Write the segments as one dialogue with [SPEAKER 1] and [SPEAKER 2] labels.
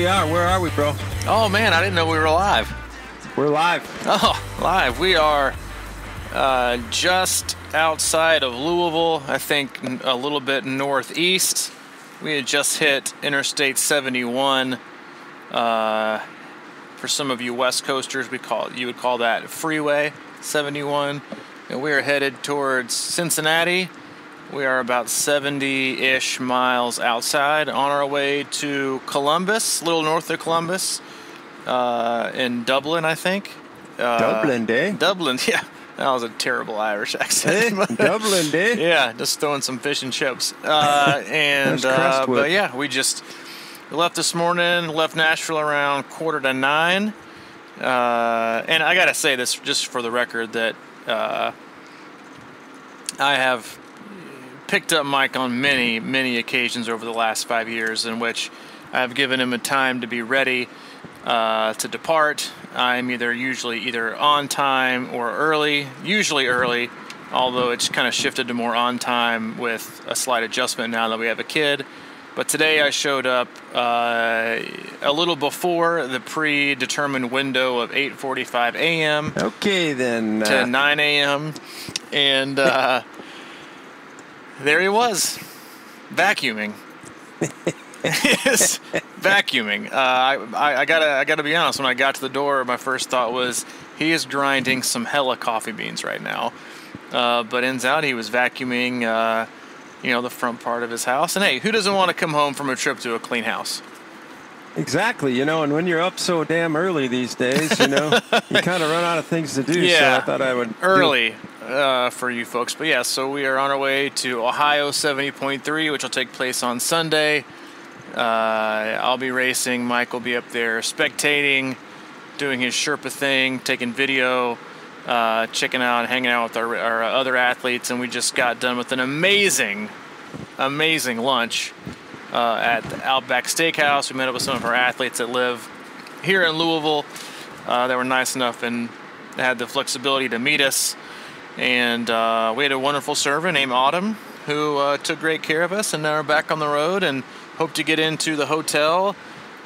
[SPEAKER 1] we are. Where are we, bro?
[SPEAKER 2] Oh, man, I didn't know we were live.
[SPEAKER 1] We're live.
[SPEAKER 2] Oh, live. We are just outside of Louisville, I think a little bit northeast. We had just hit Interstate 71. For some of you West Coasters, you would call that Freeway 71. And we are headed towards Cincinnati. We are about 70-ish miles outside on our way to Columbus, a little north of Columbus, in Dublin, I think.
[SPEAKER 1] Dublin, eh?
[SPEAKER 2] Dublin, yeah. That was a terrible Irish accent.
[SPEAKER 1] Dublin, eh?
[SPEAKER 2] Yeah, just throwing some fish and chips. But yeah, we left this morning, left Nashville around 8:45. And I got to say this just for the record that I have picked up Mike on many, many occasions over the last 5 years in which I've given him a time to be ready to depart. I'm usually either on time or early, usually early, although it's kind of shifted to more on time with a slight adjustment now that we have a kid. But today I showed up a little before the predetermined window of 8:45 a.m.
[SPEAKER 1] Okay, then.
[SPEAKER 2] To 9 a.m. And there he was, vacuuming. Vacuuming. I gotta be honest. When I got to the door, my first thought was he is grinding some hella coffee beans right now. But ends out he was vacuuming, the front part of his house. And hey, who doesn't want to come home from a trip to a clean house?
[SPEAKER 1] Exactly. And when you're up so damn early these days, you kind of run out of things to do.
[SPEAKER 2] Yeah.
[SPEAKER 1] So I thought I would
[SPEAKER 2] early for you folks. But yeah, so we are on our way to Ohio 70.3, which will take place on Sunday. I'll be racing. Mike will be up there spectating, doing his Sherpa thing, taking video, checking out, hanging out with our other athletes. And we just got done with an amazing lunch at the Outback Steakhouse. We met up with some of our athletes that live here in Louisville. They were nice enough and had the flexibility to meet us. And we had a wonderful server named Autumn who took great care of us. And now we're back on the road and hope to get into the hotel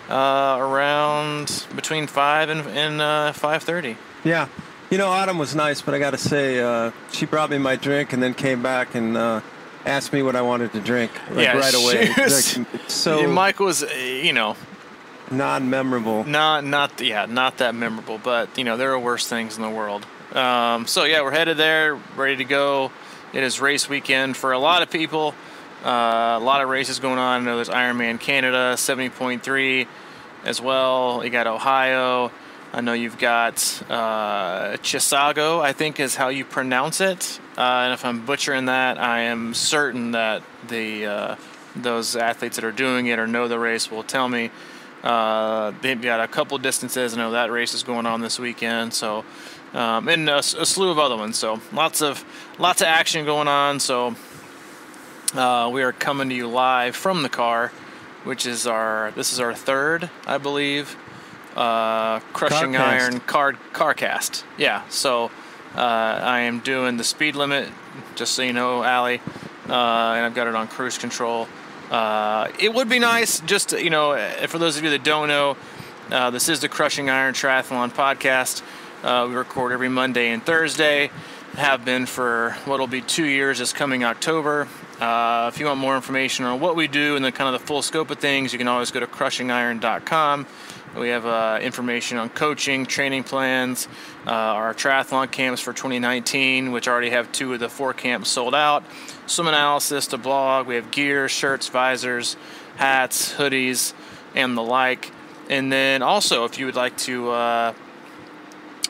[SPEAKER 2] around between 5 and 5:30.
[SPEAKER 1] Yeah. Autumn was nice, but I got to say, she brought me my drink and then came back and asked me what I wanted to drink right away. So
[SPEAKER 2] Mike was,
[SPEAKER 1] non-memorable.
[SPEAKER 2] Not that memorable, but, there are worse things in the world. So, yeah, we're headed there, ready to go. It is race weekend for a lot of people. A lot of races going on. I know there's Ironman Canada, 70.3 as well. You got Ohio. I know you've got Chisago, I think is how you pronounce it. And if I'm butchering that, I am certain that those athletes that are doing it or know the race will tell me. They've got a couple distances. I know that race is going on this weekend. So, and a slew of other ones. So lots of action going on. So we are coming to you live from the car, which is this is our third, I believe, Crushing Iron car cast. Yeah, so I am doing the speed limit, just so you know, Allie, and I've got it on cruise control. It would be nice, just for those of you that don't know, this is the Crushing Iron Triathlon podcast. We record every Monday and Thursday. Have been for what'll be 2 years this coming October. If you want more information on what we do and the kind of the full scope of things, you can always go to crushingiron.com. We have information on coaching, training plans, our triathlon camps for 2019, which already have 2 of the 4 camps sold out. Swim analysis, the blog. We have gear, shirts, visors, hats, hoodies, and the like. And then also, if you would like to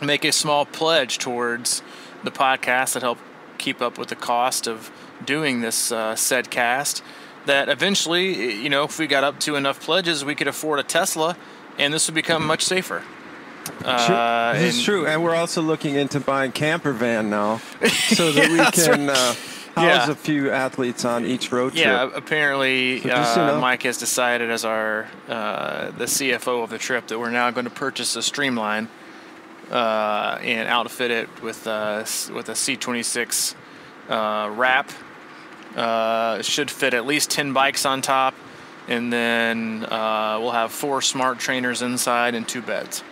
[SPEAKER 2] make a small pledge towards the podcast that help keep up with the cost of doing this said cast, that eventually, if we got up to enough pledges, we could afford a Tesla, and this would become much safer.
[SPEAKER 1] This is true, and we're also looking into buying camper van now, so that we can house a few athletes on each road trip.
[SPEAKER 2] Yeah, apparently Mike has decided as the CFO of the trip that we're now going to purchase a Streamline and outfit it with a C26 wrap. It should fit at least 10 bikes on top. and then we'll have 4 smart trainers inside and 2 beds.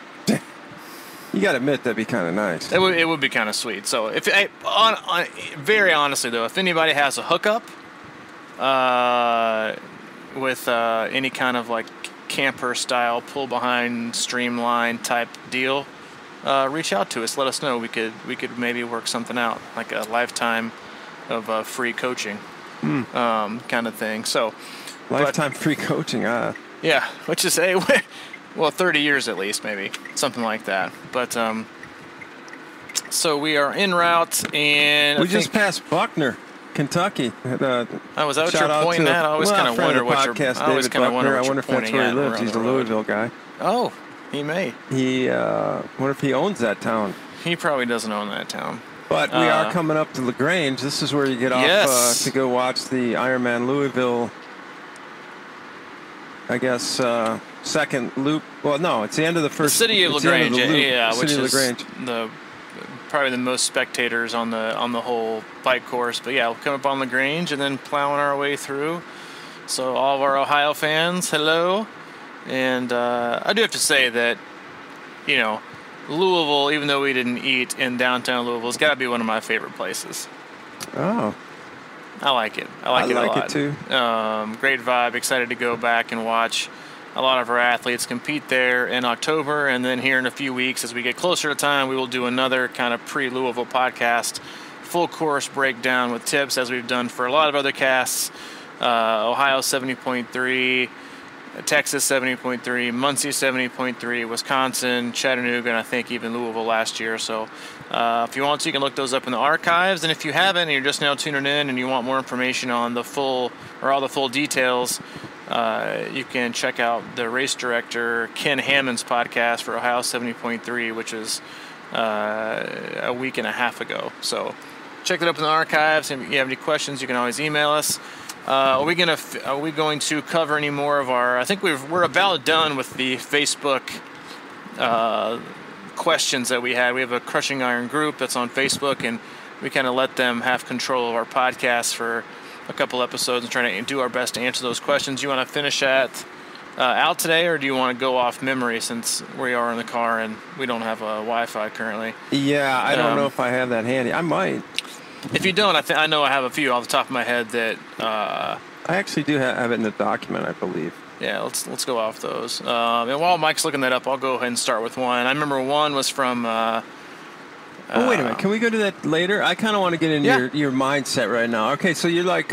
[SPEAKER 1] You got to admit that'd be kind of nice.
[SPEAKER 2] It would be kind of sweet. So very honestly though, if anybody has a hookup with any kind of like camper style pull behind streamline type deal, reach out to us. Let us know. We could maybe work something out, like a lifetime of free coaching kind of thing. So
[SPEAKER 1] lifetime free coaching.
[SPEAKER 2] Yeah, which is 30 years at least, maybe something like that. But so we are en route, and
[SPEAKER 1] we just passed Buckner, Kentucky.
[SPEAKER 2] Was that what you're pointing at? I always kind of wonder what you're.
[SPEAKER 1] I always kind of wonder. I wonder if that's where he lives. He's a Louisville guy.
[SPEAKER 2] Oh, he may.
[SPEAKER 1] Wonder if he owns that town.
[SPEAKER 2] He probably doesn't own that town.
[SPEAKER 1] But we are coming up to LaGrange. This is where you get off to go watch the Ironman Louisville. I guess second loop. Well, no, it's the end of the first.
[SPEAKER 2] The city of LaGrange, which is
[SPEAKER 1] LaGrange.
[SPEAKER 2] Probably the most spectators on the whole bike course. But yeah, we'll come up on LaGrange and then plowing our way through. So all of our Ohio fans, hello. And I do have to say that, Louisville, even though we didn't eat in downtown Louisville, it's got to be one of my favorite places.
[SPEAKER 1] Oh.
[SPEAKER 2] I like it. I like it a lot.
[SPEAKER 1] I like it too.
[SPEAKER 2] Great vibe. Excited to go back and watch a lot of our athletes compete there in October. And then here in a few weeks, as we get closer to time, we will do another kind of pre-Louisville podcast, full course breakdown with tips, as we've done for a lot of other casts. Ohio 70.3, Texas 70.3, Muncie 70.3, Wisconsin, Chattanooga, and I think even Louisville last year. So if you want to, you can look those up in the archives. And if you haven't, and you're just now tuning in and you want more information on all the full details, you can check out the race director Ken Hammond's podcast for Ohio 70.3, which is a week and a half ago. So check that up in the archives. If you have any questions, you can always email us. Are we going to cover any more of our? I think we're about done with the Facebook questions that we had. We have a Crushing Iron group that's on Facebook, and we kind of let them have control of our podcast for a couple episodes and try to do our best to answer those questions. You want to finish that out today, or do you want to go off memory since we are in the car and we don't have Wi-Fi currently?
[SPEAKER 1] Yeah, I don't know if I have that handy. I might.
[SPEAKER 2] If you don't, I know I have a few off the top of my head that.
[SPEAKER 1] I actually do have it in the document, I believe.
[SPEAKER 2] Yeah, let's go off those. And while Mike's looking that up, I'll go ahead and start with one. I remember one was from.
[SPEAKER 1] Wait a minute. Can we go to that later? I kind of want to get into your mindset right now. Okay, so you're like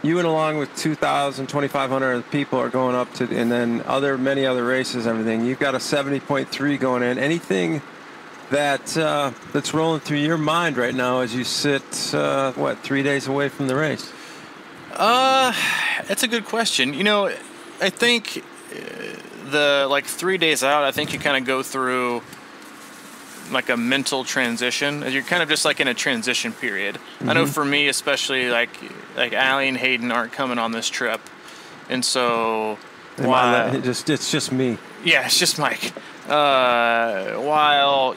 [SPEAKER 1] you and along with 2,000, 2,500 people are going up to, and then many other races, everything. You've got a 70.3 going in. Anything that's rolling through your mind right now as you sit 3 days away from the race?
[SPEAKER 2] That's a good question. I think the 3 days out, I think you kind of go through like a mental transition. You're kind of just like in a transition period. Mm-hmm. I know for me especially, like Allie and Hayden aren't coming on this trip, and so
[SPEAKER 1] it's just me.
[SPEAKER 2] Yeah, it's just Mike. While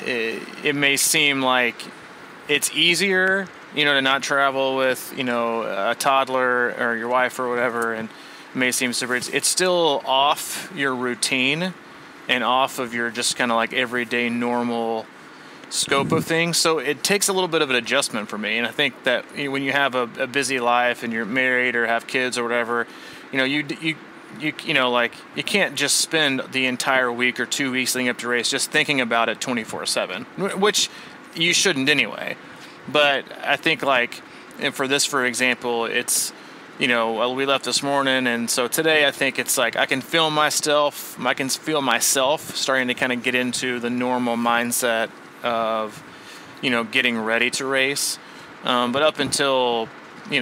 [SPEAKER 2] it may seem like it's easier, to not travel with a toddler or your wife or whatever, and it may seem super. It's still off your routine and off of your just kind of like everyday normal scope of things. So it takes a little bit of an adjustment for me, and I think that when you have a busy life and you're married or have kids or whatever, you can't just spend the entire week or 2 weeks leading up to race just thinking about it 24/7, which you shouldn't anyway. But I think and for example, it's, we left this morning, and so today I think it's like I can feel myself starting to kind of get into the normal mindset of, getting ready to race. But up until, we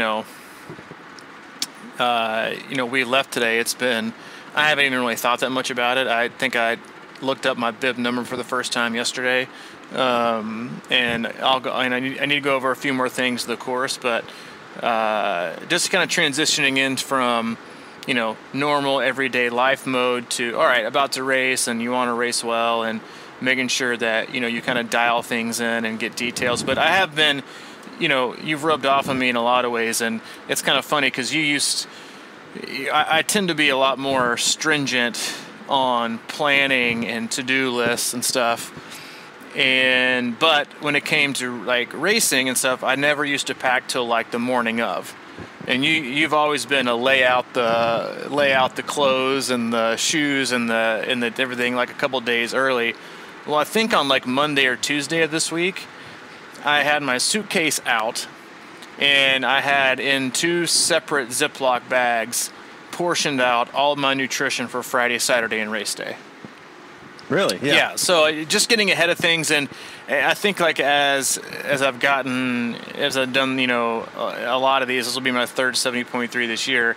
[SPEAKER 2] left today, I haven't even really thought that much about it. I think I looked up my bib number for the first time yesterday. And I'll go, and I need to go over a few more things of the course, but just kind of transitioning in from, normal everyday life mode to, all right, about to race, and you want to race well, and making sure that, you kind of dial things in and get details. But I have been, you've rubbed off on me in a lot of ways, and it's kind of funny because you used I tend to be a lot more stringent on planning and to-do lists and stuff. But when it came to like racing and stuff, I never used to pack till like the morning of. And you've always been a lay out the clothes and the shoes and the everything like a couple days early. Well, I think on like Monday or Tuesday of this week, I had my suitcase out, and I had in 2 separate Ziploc bags portioned out all of my nutrition for Friday, Saturday, and race day.
[SPEAKER 1] Really? Yeah.
[SPEAKER 2] Yeah. So just getting ahead of things, and I think like as I've done, a lot of these. This will be my third 70.3 this year.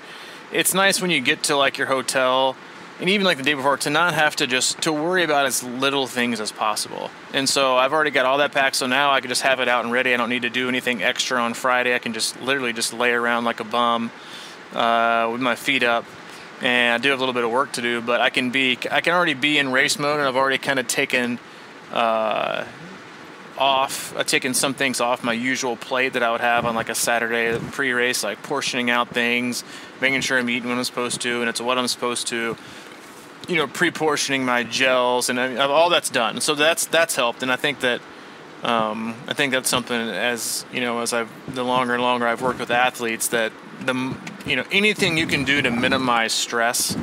[SPEAKER 2] It's nice when you get to like your hotel, and even like the day before, to not have to worry about as little things as possible. And so I've already got all that packed. So now I can just have it out and ready. I don't need to do anything extra on Friday. I can just literally just lay around like a bum with my feet up. And I do have a little bit of work to do, but I can already be in race mode, and I've already kind of taken some things off my usual plate that I would have on like a Saturday pre-race, like portioning out things, making sure I'm eating what I'm supposed to, and it's what I'm supposed to, pre-portioning my gels, and all that's done. So that's helped, and I think that that's something as the longer and longer I've worked with athletes, that anything you can do to minimize stress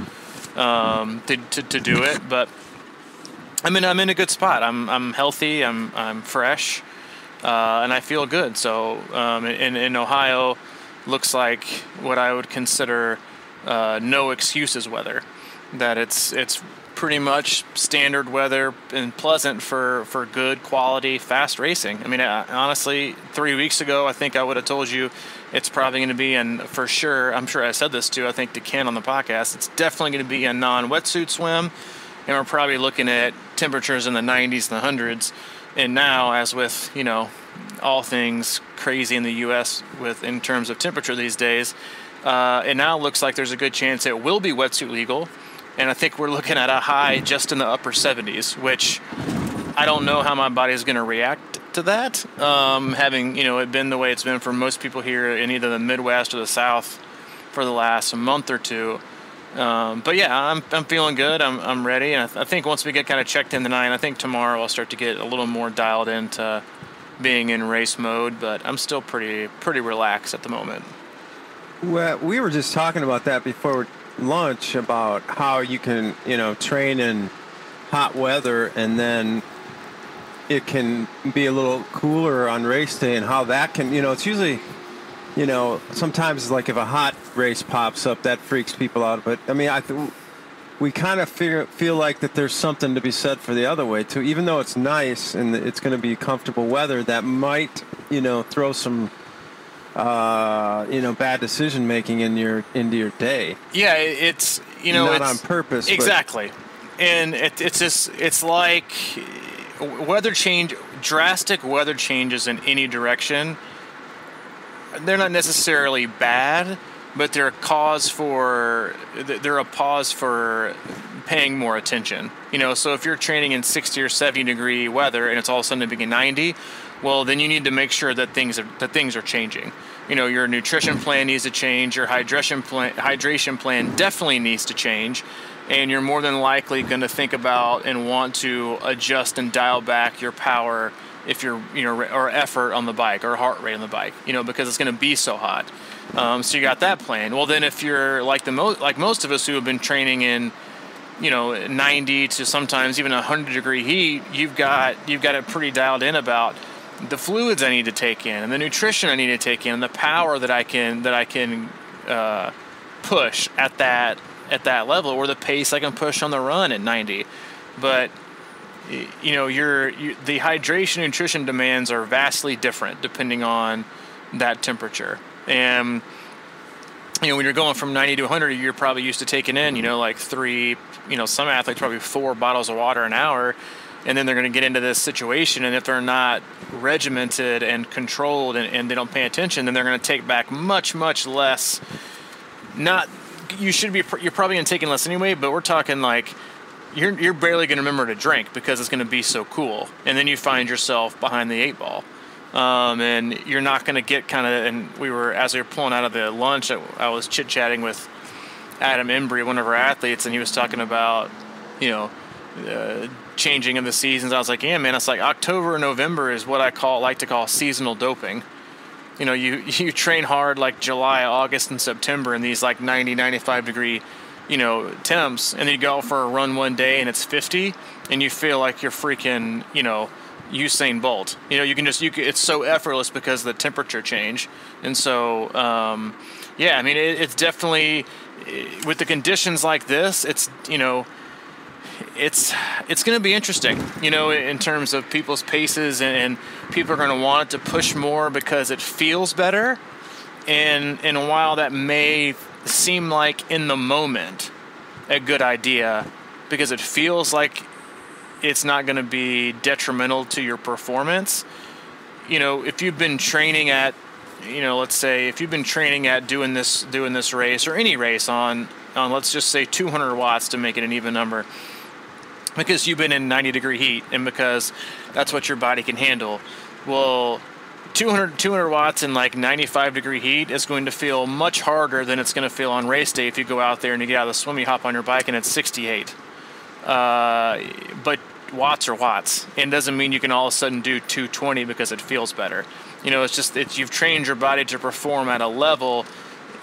[SPEAKER 2] to do it. But I'm in a good spot. I'm healthy. I'm fresh, and I feel good. So in Ohio, looks like what I would consider no excuses weather. That it's pretty much standard weather and pleasant for good quality fast racing. I mean, honestly, 3 weeks ago, I think I would have told you it's probably going to be, and for sure, I'm sure I said this too, I think to Ken on the podcast, it's definitely going to be a non-wetsuit swim, and we're probably looking at temperatures in the 90s and the 100s. And now, as with, all things crazy in the U.S. in terms of temperature these days, it now looks like there's a good chance it will be wetsuit legal. And I think we're looking at a high just in the upper 70s, which I don't know how my body is going to react to that. Having, it been the way it's been for most people here in either the Midwest or the South for the last month or two. But yeah, I'm feeling good. I'm ready. And I think once we get kind of checked in tonight, I think tomorrow I'll start to get a little more dialed into being in race mode, but I'm still pretty relaxed at the moment.
[SPEAKER 1] Well, we were just talking about that before lunch, about how you can train in hot weather, and then it can be a little cooler on race day, and how that can it's usually sometimes like if a hot race pops up, that freaks people out. But I mean, we kind of feel like that there's something to be said for the other way too. Even though it's nice and it's going to be comfortable weather, that might throw some bad decision making into your day.
[SPEAKER 2] Yeah, it's
[SPEAKER 1] not
[SPEAKER 2] it's,
[SPEAKER 1] on purpose.
[SPEAKER 2] Exactly, and it's like drastic weather changes in any direction. They're not necessarily bad, but they're a pause for paying more attention. So if you're training in 60 or 70 degree weather and it's all of a sudden being 90, well, then you need to make sure that things are changing. Your nutrition plan needs to change. Your hydration plan definitely needs to change. And you're more than likely going to think about and want to adjust and dial back your power if you're, or effort on the bike or heart rate on the bike, because it's going to be so hot. So you got that plan. Well, then if you're like most of us who have been training in, 90 to sometimes even 100 degree heat, you've got it pretty dialed in about the fluids I need to take in and the nutrition I need to take in and the power that I can push at that level, or the pace I can push on the run at 90. But the hydration and nutrition demands are vastly different depending on that temperature. And when you're going from 90 to 100, you're probably used to taking in like 3, some athletes probably 4 bottles of water an hour, and then they're going to get into this situation, and if they're not regimented and controlled and they don't pay attention, then they're going to take back much less. You're probably going to take in less anyway, but we're talking like you're barely going to remember to drink because it's going to be so cool. And then you find yourself behind the 8 ball. And you're not going to get as we were pulling out of the lunch, I was chit-chatting with Adam Embry, one of our athletes, and he was talking about, changing of the seasons. I was like, yeah, man, it's like October and November is what I like to call seasonal doping. You train hard like July, August, and September in these like 90, 95 degree, temps, and then you go for a run one day and it's 50, and you feel like you're freaking, Usain Bolt. It's so effortless because of the temperature change. And so, it's definitely, with the conditions like this, it's going to be interesting, in terms of people's paces, and people are going to want to push more because it feels better. And while that may seem like in the moment a good idea because it feels like it's not going to be detrimental to your performance, if you've been training at, let's say if you've been training at doing this race or any race on let's just say 200 watts to make it an even number, because you've been in 90 degree heat and because that's what your body can handle. Well, 200 watts in like 95 degree heat is going to feel much harder than it's going to feel on race day if you go out there and you get out of the swim, you hop on your bike and it's 68. But watts are watts. And it doesn't mean you can all of a sudden do 220 because it feels better. You've trained your body to perform at a level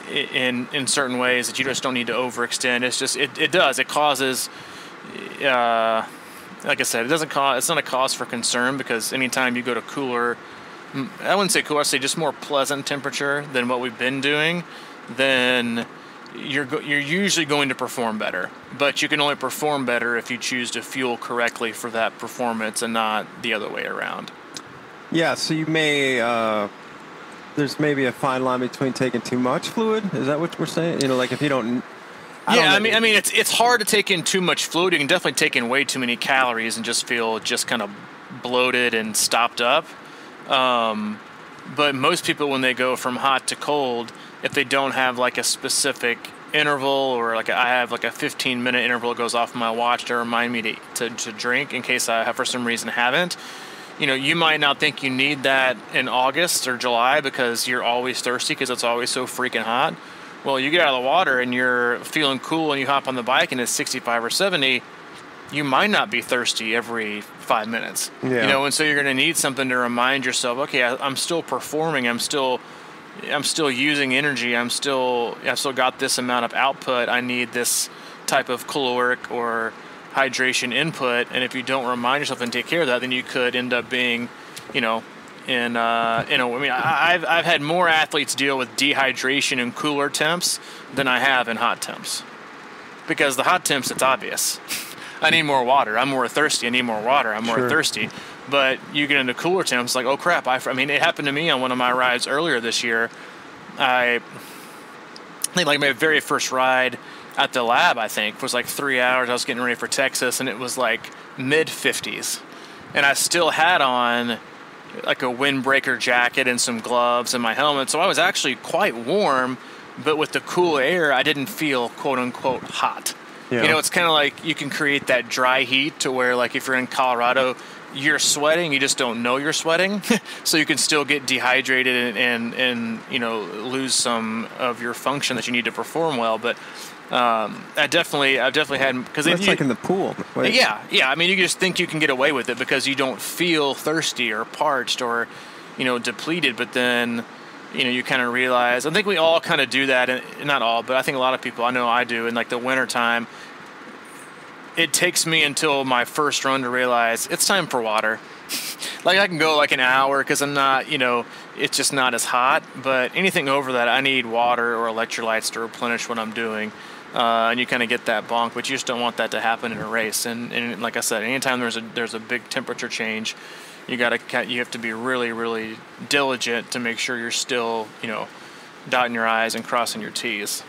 [SPEAKER 2] in certain ways that you just don't need to overextend. It causes, like I said, it's not a cause for concern, because anytime you go to cooler, I wouldn't say cooler, I'd say just more pleasant temperature than what we've been doing, then you're usually going to perform better. But you can only perform better if you choose to fuel correctly for that performance and not the other way around.
[SPEAKER 1] Yeah, so you may, there's maybe a fine line between taking too much fluid. Is that what we're saying? Like if you don't...
[SPEAKER 2] I mean, it's hard to take in too much fluid. You can definitely take in way too many calories and just feel kind of bloated and stopped up. But most people, when they go from hot to cold, if they don't have like a specific interval, or like I have like a 15-minute interval that goes off my watch to remind me to drink in case I have for some reason haven't. You might not think you need that in August or July because you're always thirsty because it's always so freaking hot. Well, you get out of the water and you're feeling cool and you hop on the bike and it's 65 or 70, you might not be thirsty every 5 minutes. Yeah. And so you're going to need something to remind yourself, okay, I'm still performing, I'm still using energy, I've still got this amount of output, I need this type of caloric or hydration input. And if you don't remind yourself and take care of that, then you could end up being, I've had more athletes deal with dehydration in cooler temps than I have in hot temps. Because the hot temps, it's obvious. I need more water. I'm more thirsty. I need more water. I'm more thirsty. But you get into cooler temps, like, oh crap. I mean, it happened to me on one of my rides earlier this year. I think like my very first ride at the lab, was like 3 hours. I was getting ready for Texas, and it was like mid-50s. And I still had on like a windbreaker jacket and some gloves and my helmet. So I was actually quite warm, but with the cool air, I didn't feel quote-unquote hot. Yeah. It's kind of like you can create that dry heat to where, like, if you're in Colorado, you're sweating, you just don't know you're sweating. So you can still get dehydrated and lose some of your function that you need to perform well. But I've definitely had, because
[SPEAKER 1] it's like in the pool.
[SPEAKER 2] Wait. Yeah. I mean, you just think you can get away with it because you don't feel thirsty or parched or depleted. But then you kind of realize, I think we all kind of do that, and not all, but I think a lot of people, I know I do, in like the winter time. It takes me until my first run to realize it's time for water. Like I can go like an hour because I'm not, it's just not as hot. But anything over that, I need water or electrolytes to replenish what I'm doing. And you kind of get that bonk, but you just don't want that to happen in a race. And like I said, anytime there's a big temperature change, you have to be really, really diligent to make sure you're still, dotting your I's and crossing your T's.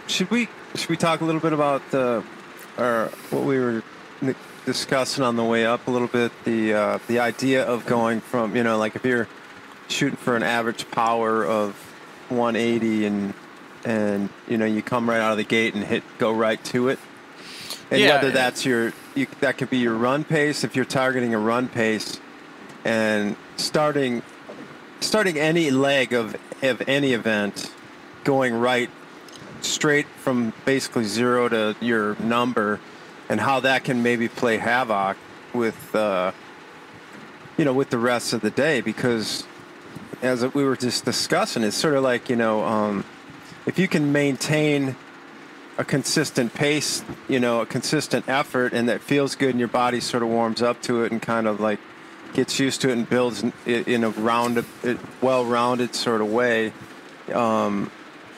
[SPEAKER 1] Should we talk a little bit about what we were discussing on the way up a little bit, the idea of going from, like if you're shooting for an average power of 180 and you come right out of the gate and go right to it, and whether that's that could be your run pace, if you're targeting a run pace, and starting any leg of any event going right straight from basically 0 to your number, and how that can maybe play havoc with with the rest of the day. Because as we were just discussing, it's sort of like, if you can maintain a consistent pace, a consistent effort, and that feels good, and your body sort of warms up to it and kind of like gets used to it and builds in a well-rounded sort of way,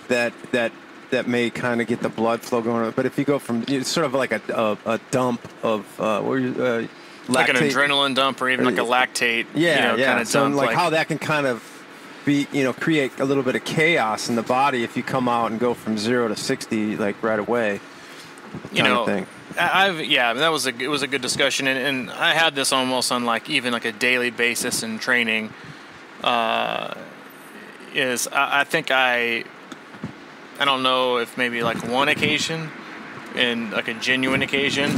[SPEAKER 1] that may kind of get the blood flow going. But if you go from, it's sort of like a dump of lactate,
[SPEAKER 2] like an adrenaline dump, or even like a lactate, kind of
[SPEAKER 1] so
[SPEAKER 2] dump,
[SPEAKER 1] like how that can kind of be, create a little bit of chaos in the body if you come out and go from 0 to 60 like right away. Of thing.
[SPEAKER 2] It was a good discussion, and I had this almost on like even like a daily basis in training. I don't know if maybe like one occasion, and like a genuine occasion,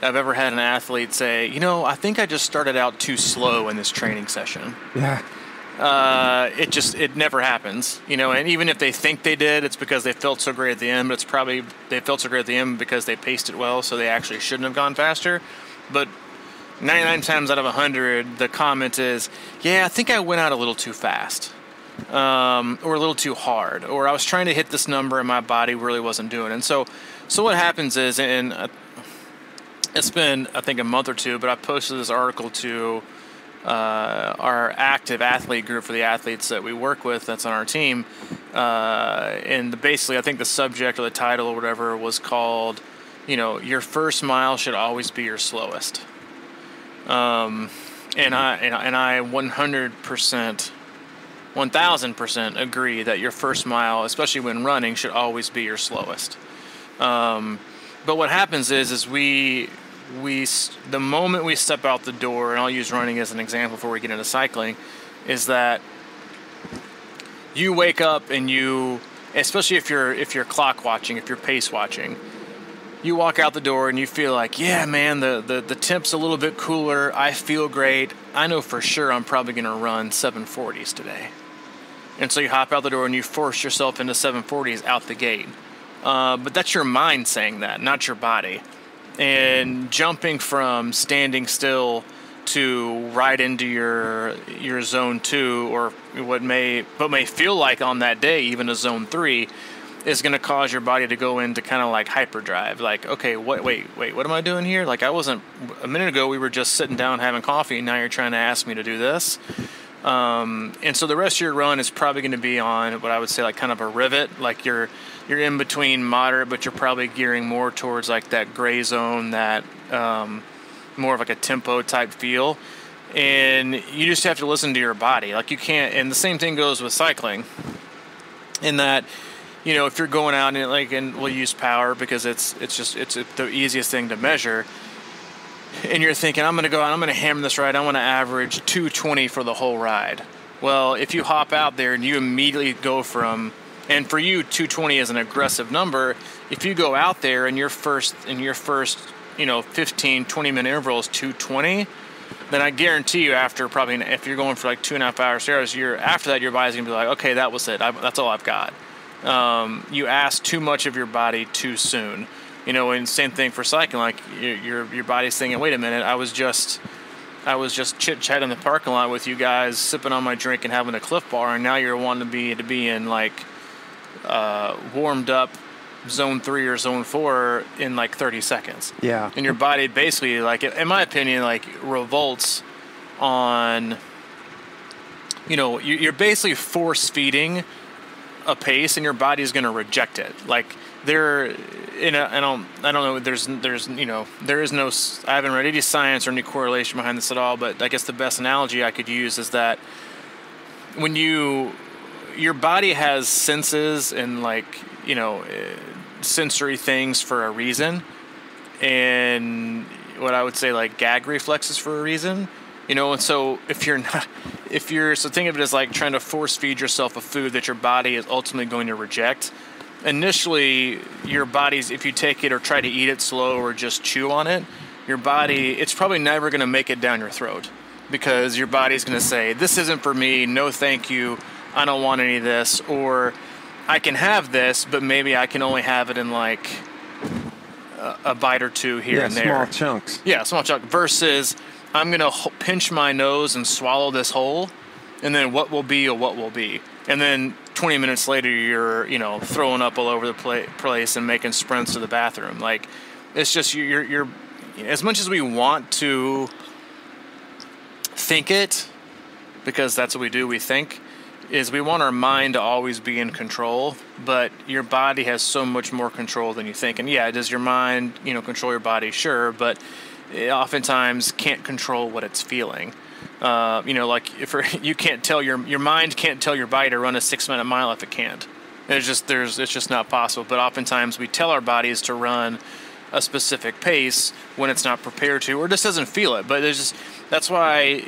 [SPEAKER 2] I've ever had an athlete say, I think I just started out too slow in this training session.
[SPEAKER 1] Yeah.
[SPEAKER 2] It never happens, and even if they think they did, it's because they felt so great at the end, but it's probably they felt so great at the end because they paced it well, so they actually shouldn't have gone faster. But 99 times out of 100, the comment is, I think I went out a little too fast, or a little too hard, or I was trying to hit this number and my body really wasn't doing it. And so what happens is, and it's been, I think, a month or two, but I posted this article to our active athlete group for the athletes that we work with that's on our team, and basically I think the subject or the title or whatever was called, your first mile should always be your slowest. And I 100%, 1000% agree that your first mile, especially when running, should always be your slowest. But what happens is the moment we step out the door, and I'll use running as an example before we get into cycling, is that you wake up and especially if you're clock watching, if you're pace watching, you walk out the door and you feel like, man, the temp's a little bit cooler. I feel great. I know for sure I'm probably going to run 740s today. And so you hop out the door and you force yourself into 740s out the gate. But that's your mind saying that, not your body. And jumping from standing still to right into your zone 2, or what may feel like on that day even a zone 3, is going to cause your body to go into kind of like hyperdrive. Like, okay, wait, what am I doing here? Like, a minute ago we were just sitting down having coffee, and now you're trying to ask me to do this. And so the rest of your run is probably going to be on what I would say like kind of a rivet. Like you're in between moderate, but you're probably gearing more towards like that gray zone, that more of like a tempo type feel. And you just have to listen to your body. Like you can't, and the same thing goes with cycling, in that, if you're going out and we'll use power because it's the easiest thing to measure. And you're thinking, I'm going to go out, I'm going to hammer this ride, I want to average 220 for the whole ride. Well, if you hop out there and you immediately go from, and for you 220 is an aggressive number, if you go out there and your first 15, 20 minute interval is 220, then I guarantee you after probably, if you're going for like 2.5 hours, 3 hours, after that your body's going to be like, okay, that was it, that's all I've got. You ask too much of your body too soon. And same thing for cycling. Like your body's thinking, wait a minute, I was just chit-chatting in the parking lot with you guys, sipping on my drink and having a Cliff Bar, and now you're wanting to be in like warmed up zone 3 or zone 4 in like 30 seconds.
[SPEAKER 1] Yeah.
[SPEAKER 2] And your body basically, like, in my opinion, like revolts on, you're basically force feeding a pace, and your body's going to reject it. Like I don't know. There is no. I haven't read any science or any correlation behind this at all. But I guess the best analogy I could use is that when your body has senses and sensory things for a reason, and what I would say like gag reflexes for a reason. And so so think of it as like trying to force feed yourself a food that your body is ultimately going to reject. Initially, your body's, if you take it or try to eat it slow or just chew on it, your body, it's probably never going to make it down your throat, because your body's going to say, this isn't for me, no thank you, I don't want any of this. Or I can have this, but maybe I can only have it in like a bite or two here and there.
[SPEAKER 1] Small chunks.
[SPEAKER 2] Yeah, small chunk. Versus I'm going to pinch my nose and swallow this whole, and then what will be or what will be. And then 20 minutes later, you're, throwing up all over the place and making sprints to the bathroom. Like, it's just, you're as much as we want to think it, because that's what we do, we think, is we want our mind to always be in control, but your body has so much more control than you think. And yeah, does your mind, control your body? Sure, but it oftentimes can't control what it's feeling. Like if you can't tell your mind can't tell your body to run a 6-minute mile if it can't. It's just not possible. But oftentimes we tell our bodies to run a specific pace when it's not prepared to, or just doesn't feel it. But that's why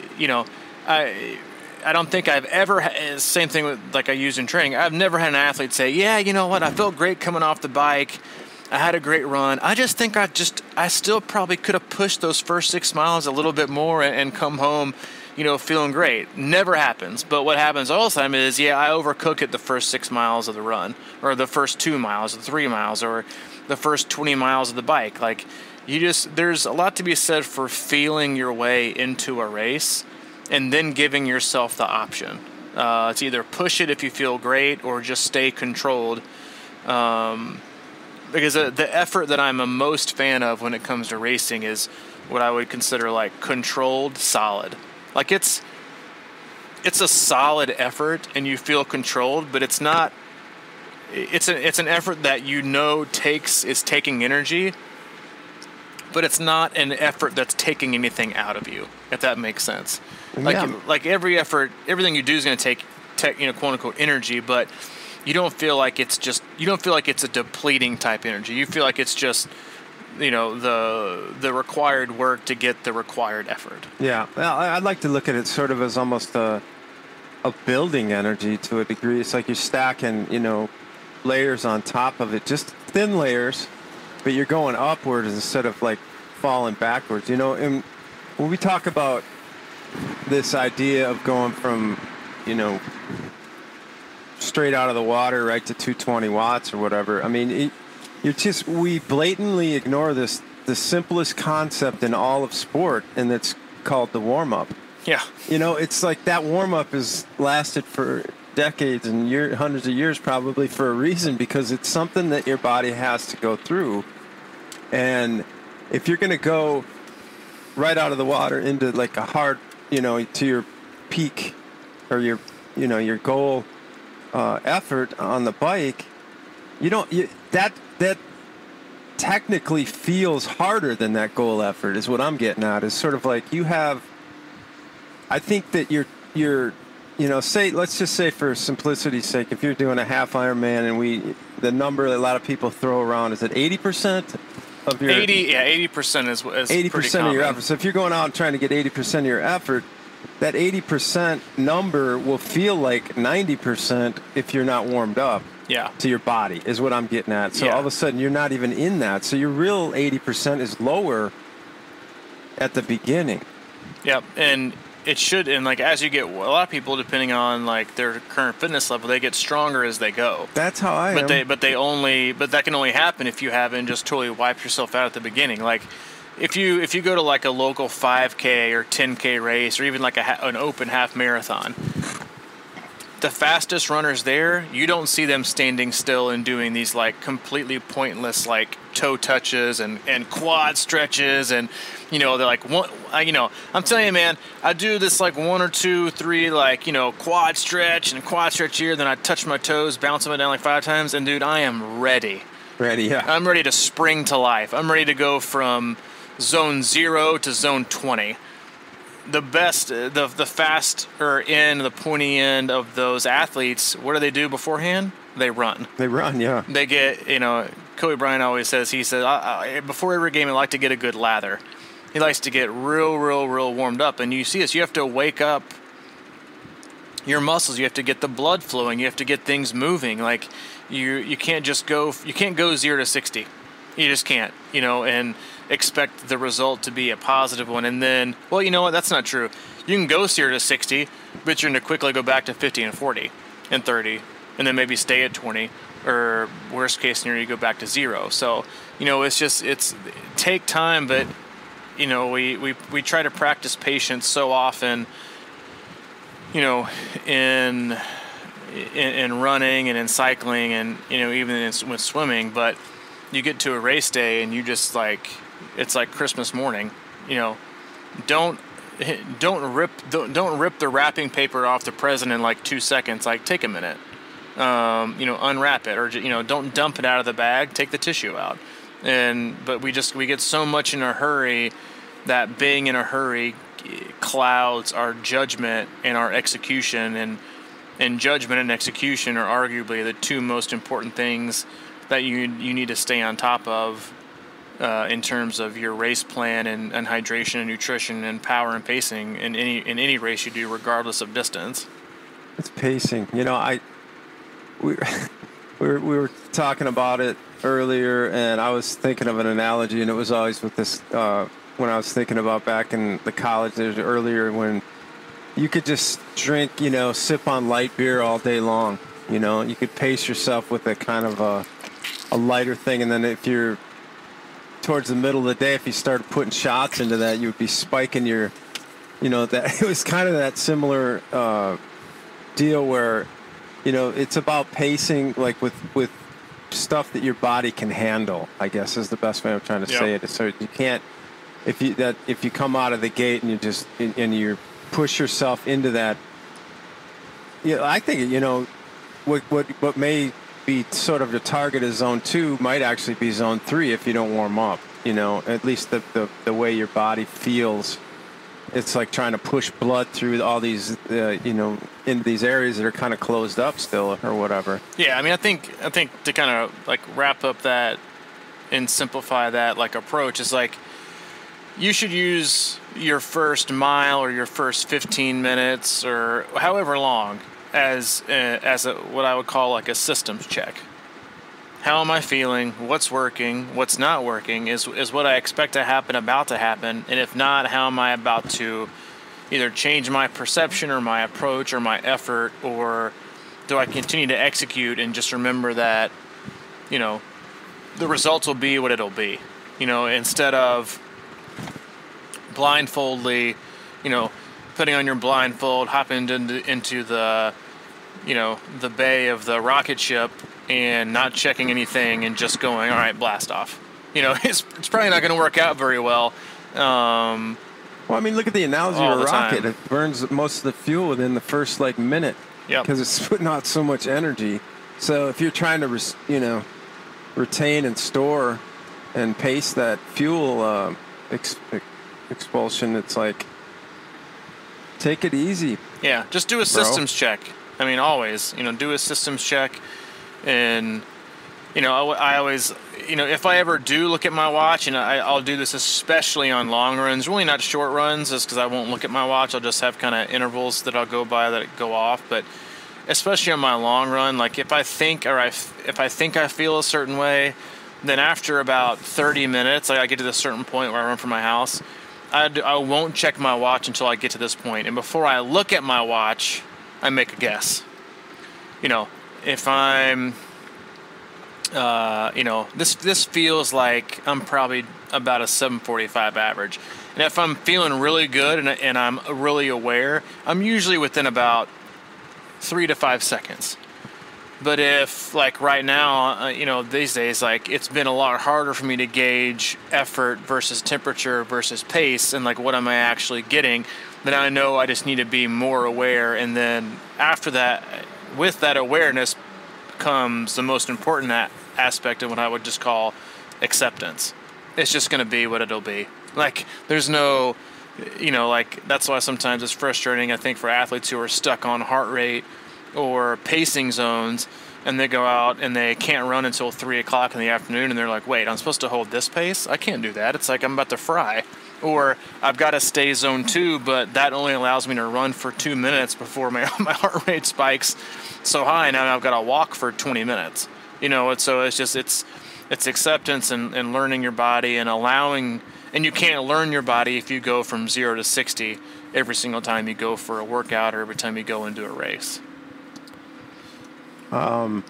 [SPEAKER 2] I don't think I've ever same thing with like I use in training. I've never had an athlete say, yeah, you know what, I felt great coming off the bike. I had a great run. I just think I still probably could have pushed those first 6 miles a little bit more and come home, feeling great. Never happens. But what happens all the time is, I overcook it the first 6 miles of the run, or the first 2 miles, or 3 miles, or the first 20 miles of the bike. Like, there's a lot to be said for feeling your way into a race and then giving yourself the option. To either push it if you feel great or just stay controlled. Because the effort that I'm a most fan of when it comes to racing is what I would consider like controlled solid. Like it's a solid effort and you feel controlled, but it's not. It's an effort that is taking energy, but it's not an effort that's taking anything out of you. If that makes sense. Like every effort, everything you do is going to take quote unquote energy, but you don't feel like it's a depleting type energy. You feel like it's just, the required work to get the required effort.
[SPEAKER 1] Yeah. Well, I'd like to look at it sort of as almost a building energy to a degree. It's like you're stacking, layers on top of it, just thin layers, but you're going upwards instead of like falling backwards, And when we talk about this idea of going from, straight out of the water right to 220 watts or whatever. I mean, we blatantly ignore the simplest concept in all of sport, and it's called the warm-up.
[SPEAKER 2] Yeah.
[SPEAKER 1] It's like that warm-up has lasted for decades and hundreds of years probably for a reason, because it's something that your body has to go through. And if you're going to go right out of the water into like a hard, to your peak or your goal effort on the bike, that technically feels harder than that goal effort is what I'm getting at. Is sort of like I think that you're let's just say for simplicity's sake, if you're doing a half Ironman and the number that a lot of people throw around is at 80% of your
[SPEAKER 2] 80% is
[SPEAKER 1] 80% of your effort. So if you're going out and trying to get 80% of your effort, that 80% number will feel like 90% if you're not warmed up to your body, is what I'm getting at. So all of a sudden, you're not even in that. So your real 80% is lower at the beginning.
[SPEAKER 2] Yep, and it should, and like as you get, a lot of people, depending on like their current fitness level, they get stronger as they go.
[SPEAKER 1] That's how I am.
[SPEAKER 2] But that can only happen if you haven't just totally wiped yourself out at the beginning. Like, if you go to like a local 5K or 10K race, or even like an open half marathon, the fastest runners there, you don't see them standing still and doing these like completely pointless like toe touches and quad stretches, and they're like I'm telling you, man, I do this like 1 or 2, 3 like quad stretch and quad stretch here, then I touch my toes, bounce them down like 5 times, and dude, I am ready.
[SPEAKER 1] Yeah.
[SPEAKER 2] I'm ready to spring to life. I'm ready to go from zone 0 to zone 20. The best, the faster end, the pointy end of those athletes, what do they do beforehand? They run.
[SPEAKER 1] Yeah.
[SPEAKER 2] They get, Kobe Bryant always says, before every game, I like to get a good lather. He likes to get real warmed up. And you see this, you have to wake up your muscles. You have to get the blood flowing. You have to get things moving. Like, you can't go 0 to 60. You just can't, and expect the result to be a positive one. And then, well, you know what? That's not true. You can go 0 to 60, but you're going to quickly go back to 50 and 40 and 30 and then maybe stay at 20, or worst case scenario, you go back to 0. So, it's take time, but, we try to practice patience so often, in running and in cycling and, even with swimming, but you get to a race day and you just it's like Christmas morning, don't rip the wrapping paper off the present in like 2 seconds. Like, take a minute, unwrap it, or don't dump it out of the bag. Take the tissue out. But we get so much in a hurry that being in a hurry clouds our judgment and our execution. And judgment and execution are arguably the two most important things that you need to stay on top of. In terms of your race plan and hydration and nutrition and power and pacing in any race you do, regardless of distance.
[SPEAKER 1] It's pacing. We were talking about it earlier, and I was thinking of an analogy, and it was always with this when I was thinking about back in the college days earlier, when you could just drink, sip on light beer all day long. You could pace yourself with a kind of a lighter thing, and then if you're towards the middle of the day, if you started putting shots into that, you would be spiking your, that it was kind of that similar deal where, it's about pacing, like with stuff that your body can handle, I guess is the best way I'm trying to say it. So you can't, if you come out of the gate and you push yourself into that, I think, what may be sort of the target is zone 2 might actually be zone 3 if you don't warm up. At least the way your body feels. It's like trying to push blood through all these, into these areas that are kind of closed up still or whatever.
[SPEAKER 2] Yeah, I mean, I think to kind of like wrap up that and simplify that approach is you should use your first mile or your first 15 minutes or however long as what I would call a systems check. How am I feeling? What's working? What's not working? Is what I expect to happen about to happen? And if not, how am I about to either change my perception or my approach or my effort, or do I continue to execute and just remember that, the results will be what it'll be, instead of blindfoldly, putting on your blindfold, hopping into the, the bay of the rocket ship and not checking anything and just going, all right, blast off. It's probably not going to work out very well.
[SPEAKER 1] Well, I mean, look at the analogy of a rocket. It burns most of the fuel within the first minute because it's putting out so much energy. So if you're trying to, retain and store and pace that fuel expulsion, it's take it easy.
[SPEAKER 2] Yeah, just do a systems check. I mean, always, do a systems check. And, I always, if I ever do look at my watch, and I'll do this especially on long runs, really not short runs, just because I won't look at my watch. I'll just have kind of intervals that I'll go by that go off. But especially on my long run, if I think I feel a certain way, then after about 30 minutes, I get to this certain point where I run from my house, I won't check my watch until I get to this point. And before I look at my watch, I make a guess. If I'm, this feels like I'm probably about a 7:45 average. And if I'm feeling really good and I'm really aware, I'm usually within about 3 to 5 seconds. But if, right now, these days, it's been a lot harder for me to gauge effort versus temperature versus pace and, what am I actually getting, then I know I just need to be more aware. And then after that, with that awareness comes the most important aspect of what I would just call acceptance. It's just going to be what it'll be. There's no, that's why sometimes it's frustrating, I think, for athletes who are stuck on heart rate or pacing zones, and they go out and they can't run until 3 o'clock in the afternoon, and they're like, wait, I'm supposed to hold this pace? I can't do that. It's I'm about to fry. Or I've got to stay zone 2, but that only allows me to run for 2 minutes before my heart rate spikes so high. Now I've got to walk for 20 minutes. So it's just, it's acceptance and learning your body and allowing, and you can't learn your body if you go from 0 to 60 every single time you go for a workout or every time you go into a race.
[SPEAKER 1] Yeah,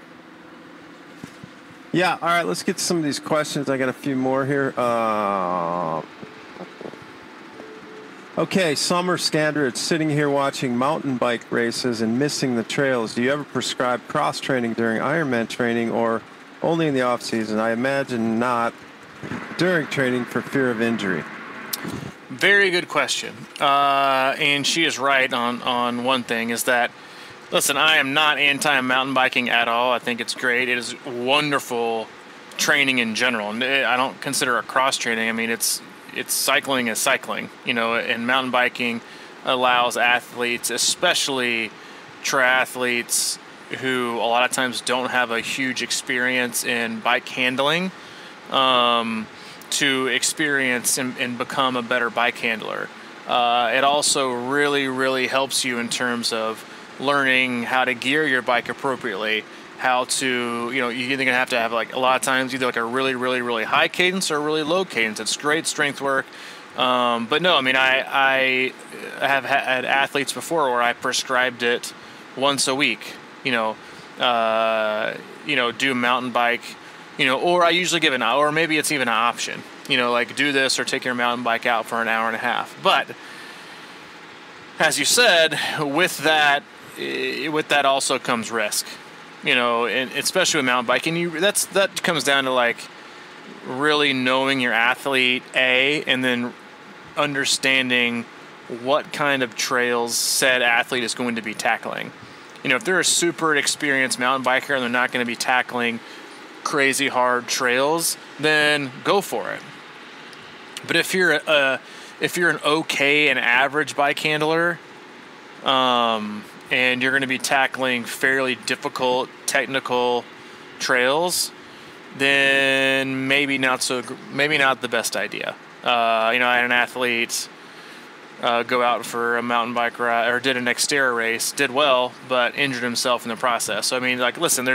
[SPEAKER 1] all right, let's get to some of these questions. I got a few more here. Okay, Summer Scandrett, sitting here watching mountain bike races and missing the trails. Do you ever prescribe cross-training during Ironman training or only in the off-season? I imagine not during training for fear of injury.
[SPEAKER 2] Very good question. And she is right on one thing, is that, listen, I am not anti-mountain biking at all. I think it's great. It is wonderful training in general. And I don't consider it cross-training. I mean, it's cycling is cycling, and mountain biking allows athletes, especially triathletes who a lot of times don't have a huge experience in bike handling, to experience and become a better bike handler. It also really, really helps you in terms of learning how to gear your bike appropriately, how to, you're either going to have like a lot of times either like a really, really, really high cadence or a really low cadence. It's great strength work. But no, I mean, I have had athletes before where I prescribed it once a week, do mountain bike, or I usually give or maybe it's even an option, like do this or take your mountain bike out for an hour and a half. But as you said, with that also comes risk. And especially with mountain biking, that comes down to like really knowing your athlete, and then understanding what kind of trails said athlete is going to be tackling. If they're a super experienced mountain biker and they're not going to be tackling crazy hard trails, then go for it. But if you're an okay and average bike handler, and you're going to be tackling fairly difficult technical trails, then maybe not the best idea. I had an athlete go out for a mountain bike ride, or did an Xterra race, did well, but injured himself in the process. So I mean, like, listen,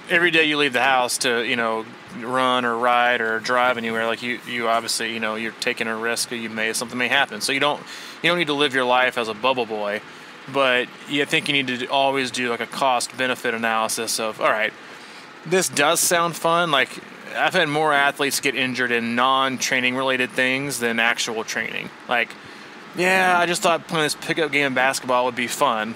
[SPEAKER 2] every day you leave the house to run or ride or drive anywhere, like you obviously you're taking a risk, or something may happen. So you don't need to live your life as a bubble boy, but I think you need to always do like a cost benefit analysis of, all right, this does sound fun. Like, I've had more athletes get injured in non-training related things than actual training. Like, yeah, I just thought playing this pickup game of basketball would be fun.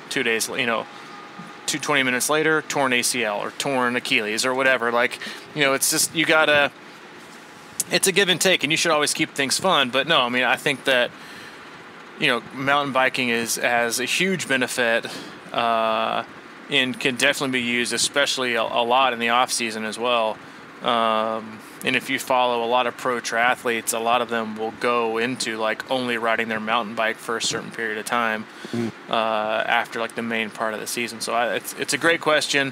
[SPEAKER 2] 2 days, 20 minutes later, torn ACL or torn Achilles or whatever. Like, it's just, it's a give and take, and you should always keep things fun. But no, I mean, I think that, mountain biking has a huge benefit, and can definitely be used, especially a lot in the off season as well. And if you follow a lot of pro triathletes, a lot of them will go into like only riding their mountain bike for a certain period of time, after like the main part of the season. So it's a great question,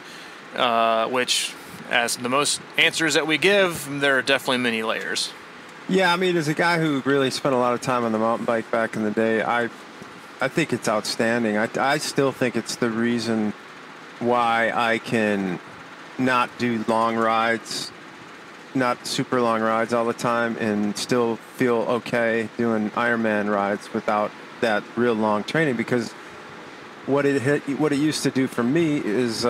[SPEAKER 2] which, as the most answers that we give, there are definitely many layers.
[SPEAKER 1] Yeah, I mean, as a guy who really spent a lot of time on the mountain bike back in the day, I think it's outstanding. I still think it's the reason why I can not do long rides, not super long rides all the time, and still feel okay doing Ironman rides without that real long training. Because what it used to do for me is,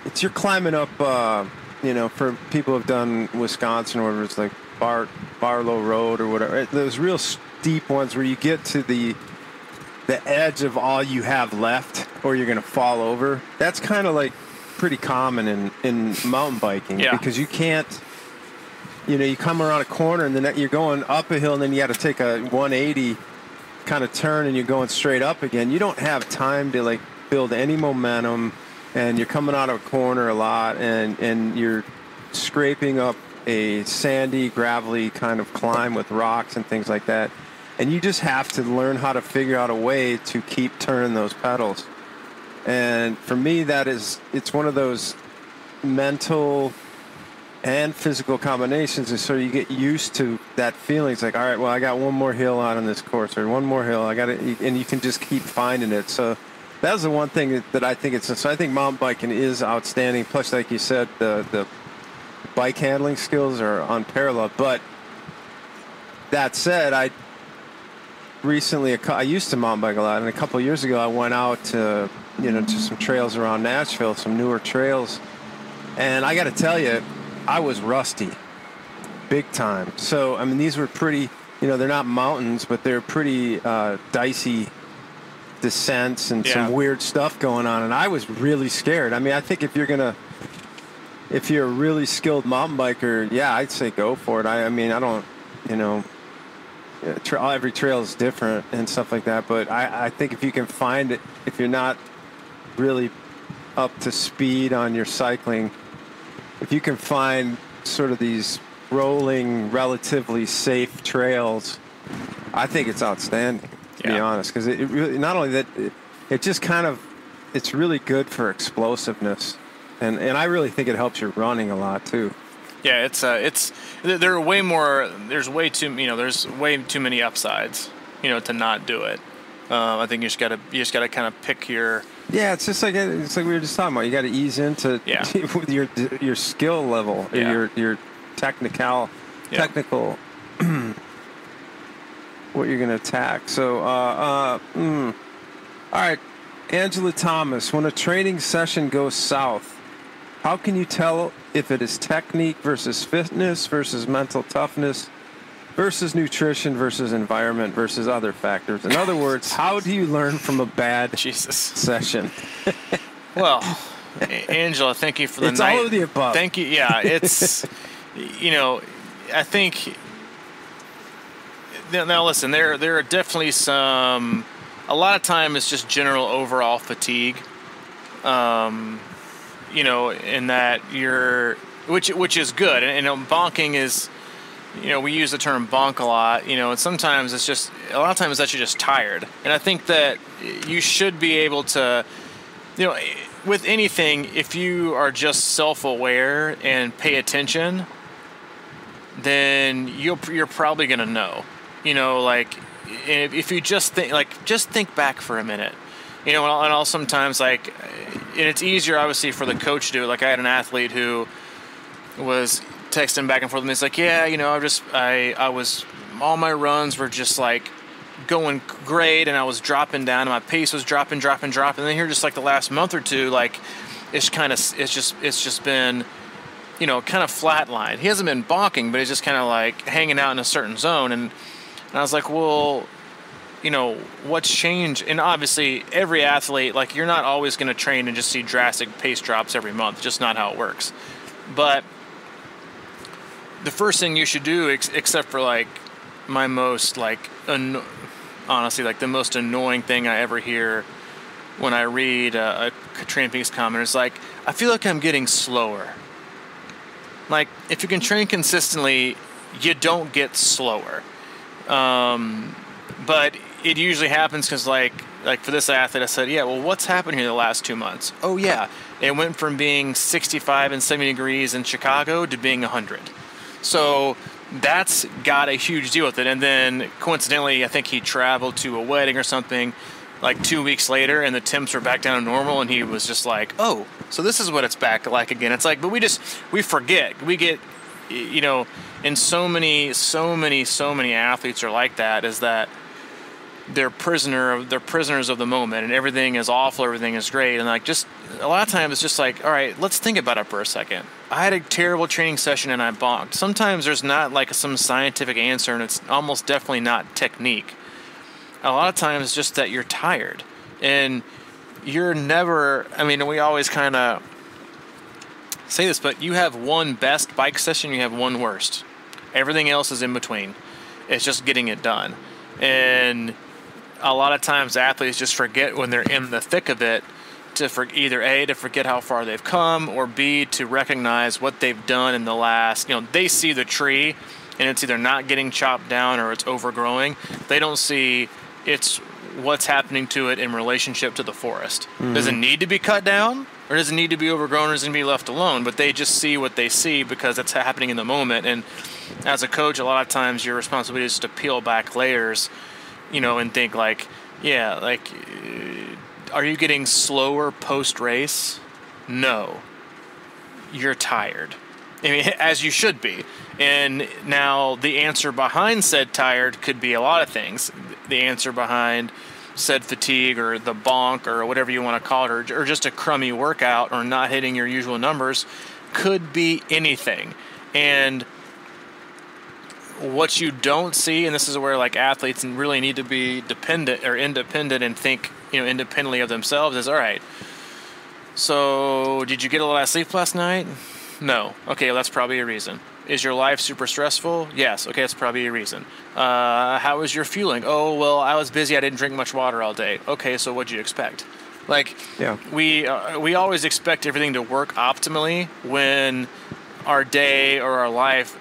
[SPEAKER 1] it's you're climbing up, for people who've done Wisconsin, or it's like Barlow Road or whatever, those real steep ones where you get to the edge of all you have left, or you're going to fall over. That's kind of like pretty common in mountain biking, because you can't, you come around a corner and then you're going up a hill, and then you got to take a 180 kind of turn, and you're going straight up again. You don't have time to like build any momentum, and you're coming out of a corner a lot, and you're scraping up a sandy, gravelly kind of climb with rocks and things like that. And you just have to learn how to figure out a way to keep turning those pedals. And for me, it's one of those mental and physical combinations. And so you get used to that feeling. It's like, all right, well, I got one more hill out on this course, or one more hill. And you can just keep finding it. So that was the one thing that I think so I think mountain biking is outstanding. Plus, like you said, the bike handling skills are unparalleled. But that said, recently, I used to mountain bike a lot, and a couple of years ago I went out to, to some trails around Nashville, some newer trails, and I got to tell you, I was rusty, big time. So, I mean, these were pretty, they're not mountains, but they're pretty dicey descents and some weird stuff going on, and I was really scared. I mean, I think if you're a really skilled mountain biker, I'd say go for it. I mean, I don't, every trail is different and stuff like that, but I think if you can find it, if you're not really up to speed on your cycling, if you can find sort of these rolling, relatively safe trails, I think it's outstanding, to be honest, because it really, not only that, it just kind of, it's really good for explosiveness, and I really think it helps your running a lot too.
[SPEAKER 2] Yeah, there are way more. There's way too many upsides, to not do it. I think you just gotta kind of pick your. Yeah,
[SPEAKER 1] it's like we were just talking about. You got to ease into with your skill level, your technical, what you're gonna attack. So, all right, Angela Thomas. When a training session goes south, how can you tell if it is technique versus fitness versus mental toughness versus nutrition versus environment versus other factors? In other words, how do you learn from a bad session?
[SPEAKER 2] Well, Angela, thank you for the
[SPEAKER 1] It's all of the above.
[SPEAKER 2] Thank you. Yeah, it's, I think, now listen, there are definitely some, a lot of time it's just general overall fatigue. In that which is good. And bonking is, we use the term bonk a lot, and sometimes it's just, a lot of times it's actually just tired. And I think that you should be able to, with anything, if you are just self-aware and pay attention, then you're probably going to know, if you just think back for a minute. And I'll sometimes, and it's easier, obviously, for the coach to do it. Like, I had an athlete who was texting back and forth with me. It's like, I was, all my runs were just, going great, and I was dropping down, and my pace was dropping. And then here, just, the last month or two, it's just been, kind of flatlined. He hasn't been bonking, but he's just kind of, hanging out in a certain zone. And I was like, well, what's changed? And obviously every athlete, you're not always going to train and just see drastic pace drops every month. It's just not how it works. But the first thing you should do, except for my most honestly, the most annoying thing I ever hear when I read a Training Peaks comment is I feel like I'm getting slower. If you can train consistently, you don't get slower. But it usually happens because, for this athlete, I said, well, what's happened here the last 2 months? Oh, yeah, it went from being 65 and 70 degrees in Chicago to being 100. So that's got a huge deal with it. And then, coincidentally, I think he traveled to a wedding or something 2 weeks later, and the temps were back down to normal, and he was just oh, so this is what it's back again. It's but we forget. We get, and so many athletes are like that, is that they're prisoners of the moment, and everything is awful, everything is great, and just a lot of times it's just all right, let's think about it for a second. I had a terrible training session and I bonked. Sometimes there's not some scientific answer, and it's almost definitely not technique. A lot of times it's just that you're tired, and you're never, we always kind of say this, but you have one best bike session, you have one worst. Everything else is in between. It's just getting it done. And a lot of times athletes just forget when they're in the thick of it to either A, to forget how far they've come, or B, to recognize what they've done in the last, they see the tree and it's either not getting chopped down or it's overgrowing. They don't see it's what's happening to it in relationship to the forest. Mm-hmm. Does it need to be cut down, or does it need to be overgrown, or does it need to be left alone? But they just see what they see because it's happening in the moment. And as a coach, a lot of times your responsibility is to peel back layers, and think are you getting slower post-race? No. You're tired. As you should be. And now the answer behind said tired could be a lot of things. the answer behind said fatigue or the bonk or whatever you want to call it, or just a crummy workout or not hitting your usual numbers, could be anything. And what you don't see, and this is where like athletes really need to be dependent or independent and think, independently of themselves, is all right. So did you get a lot of sleep last night? No. Okay, well, that's probably a reason. Is your life super stressful? Yes. Okay, that's probably a reason. How is your fueling? Oh, well, I was busy. I didn't drink much water all day. Okay, so what'd you expect? Like, yeah. We always expect everything to work optimally when our day or our life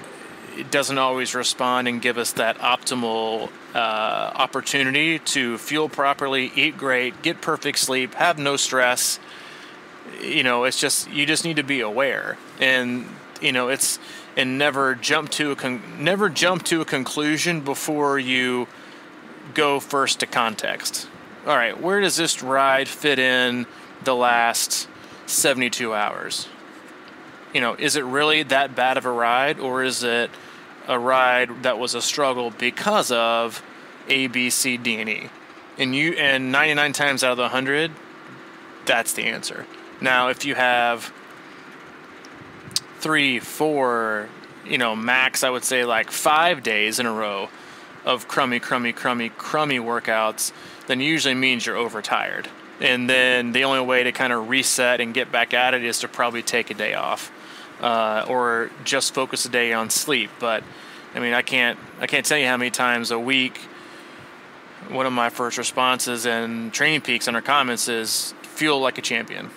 [SPEAKER 2] doesn't always respond and give us that optimal opportunity to fuel properly, eat great, get perfect sleep, have no stress. It's just, you just need to be aware, and never jump to a conclusion before you go first to context. All right, where does this ride fit in the last 72 hours? Is it really that bad of a ride, or is it a ride that was a struggle because of A, B, C, D, and E? And 99 times out of the 100, that's the answer. Now, if you have 3, 4, max, I would say like 5 days in a row of crummy workouts, then usually means you're overtired. And then the only way to kind of reset and get back at it is to probably take a day off, or just focus a day on sleep. But I mean, I can't tell you how many times a week one of my first responses and Training Peaks under comments is fuel like a champion.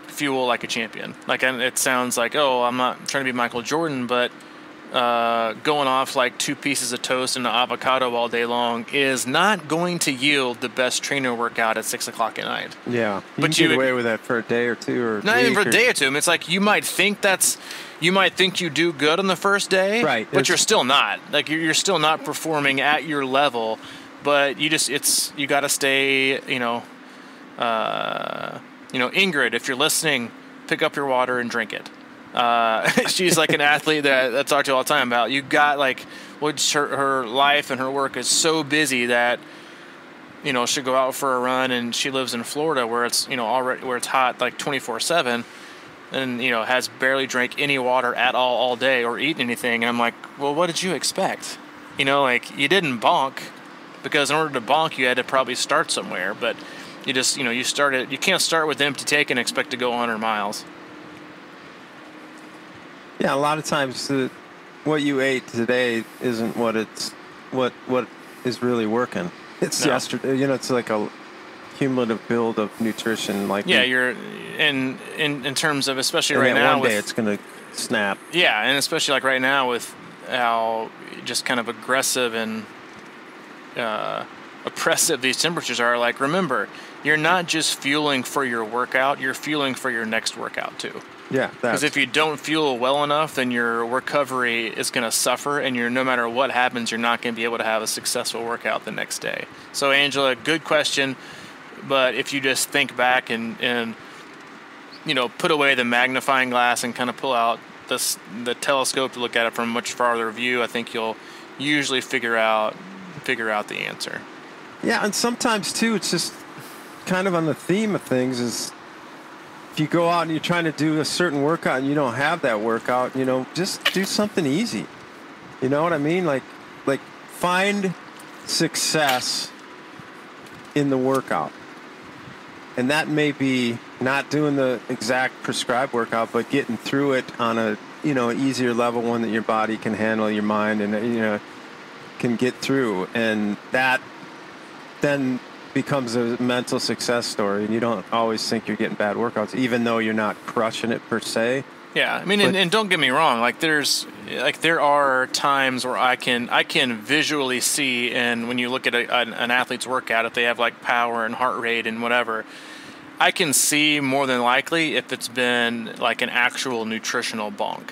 [SPEAKER 2] Fuel like a champion. Like, it sounds like, oh, I'm not trying to be Michael Jordan, but going off like 2 pieces of toast and an avocado all day long is not going to yield the best trainer workout at 6 o'clock at night.
[SPEAKER 1] Yeah, but you get away with that for a day or two, or
[SPEAKER 2] not even for a day or two. I mean, it's like you might think you do good on the first day,
[SPEAKER 1] right?
[SPEAKER 2] But you're still not. Like, you're still not performing at your level. But you got to stay, Ingrid, if you're listening, pick up your water and drink it. She's like an athlete that I talk to all the time about. You got her life and her work is so busy that, she'll go out for a run, and she lives in Florida where it's, already where it's hot like 24/7, and, has barely drank any water at all day or eaten anything. And I'm like, well, what did you expect? You didn't bonk, because in order to bonk, you had to probably start somewhere, but you just, you can't start with empty tank and expect to go 100 miles.
[SPEAKER 1] Yeah, a lot of times what you ate today isn't what is really working. It's yesterday. It's like a cumulative build of nutrition. Like,
[SPEAKER 2] yeah, you're in terms of, especially right now.
[SPEAKER 1] One day it's going to snap.
[SPEAKER 2] Yeah, and especially like right now with how just kind of aggressive and oppressive these temperatures are. Like, remember, you're not just fueling for your workout, you're fueling for your next workout too.
[SPEAKER 1] Yeah,
[SPEAKER 2] because if you don't fuel well enough, then your recovery is going to suffer, and no matter what happens, you're not going to be able to have a successful workout the next day. So, Angela, good question, but if you just think back and put away the magnifying glass and kind of pull out the telescope to look at it from a much farther view, I think you'll usually figure out the answer.
[SPEAKER 1] Yeah, and sometimes too, it's just kind of on the theme of things is, if you go out and you're trying to do a certain workout and you don't have that workout, just do something easy. You know what I mean? Like find success in the workout. And that may be not doing the exact prescribed workout, but getting through it on a, easier level, one that your body can handle, your mind, and, can get through. And that then becomes a mental success story, and you don't always think you're getting bad workouts, even though you're not crushing it per se.
[SPEAKER 2] Yeah, I mean, and don't get me wrong. There are times where I can visually see, and when you look at an athlete's workout, if they have like power and heart rate and whatever, I can see more than likely if it's been like an actual nutritional bonk.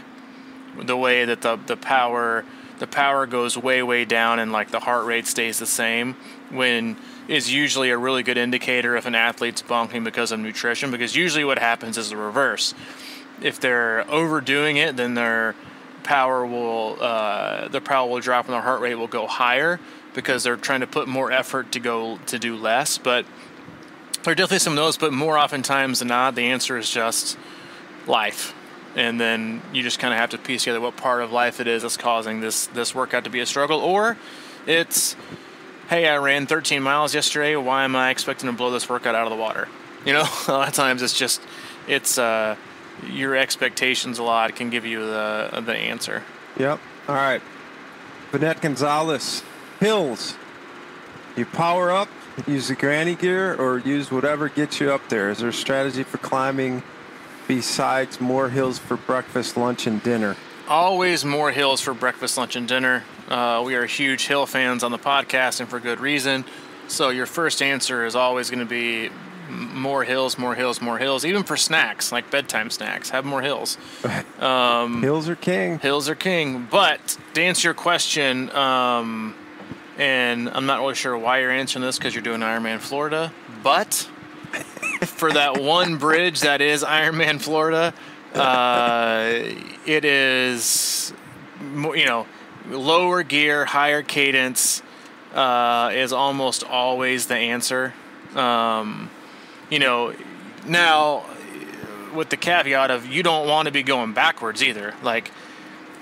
[SPEAKER 2] The way that the power goes way down and like the heart rate stays the same, when is usually a really good indicator if an athlete's bonking because of nutrition, because usually what happens is the reverse. If they're overdoing it, then their power will drop and their heart rate will go higher, because they're trying to put more effort to do less. But there are definitely some of those, but more oftentimes than not, the answer is just life. And then you just kind of have to piece together what part of life it is that's causing this workout to be a struggle. Or it's, hey, I ran 13 miles yesterday. Why am I expecting to blow this workout out of the water? You know, a lot of times it's your expectations a lot can give you the answer.
[SPEAKER 1] Yep. All right. Vanette Gonzalez, hills. You power up, use the granny gear, or use whatever gets you up there. Is there a strategy for climbing besides more hills for breakfast, lunch, and dinner?
[SPEAKER 2] Always more hills for breakfast, lunch, and dinner. We are huge hill fans on the podcast, and for good reason. So your first answer is always going to be more hills, more hills, more hills. Even for snacks, like bedtime snacks, have more hills.
[SPEAKER 1] Hills are king.
[SPEAKER 2] Hills are king. But to answer your question, and I'm not really sure why you're answering this because you're doing Ironman Florida, but for that one bridge that is Ironman Florida, it is, lower gear, higher cadence is almost always the answer. Now with the caveat of you don't want to be going backwards either. Like,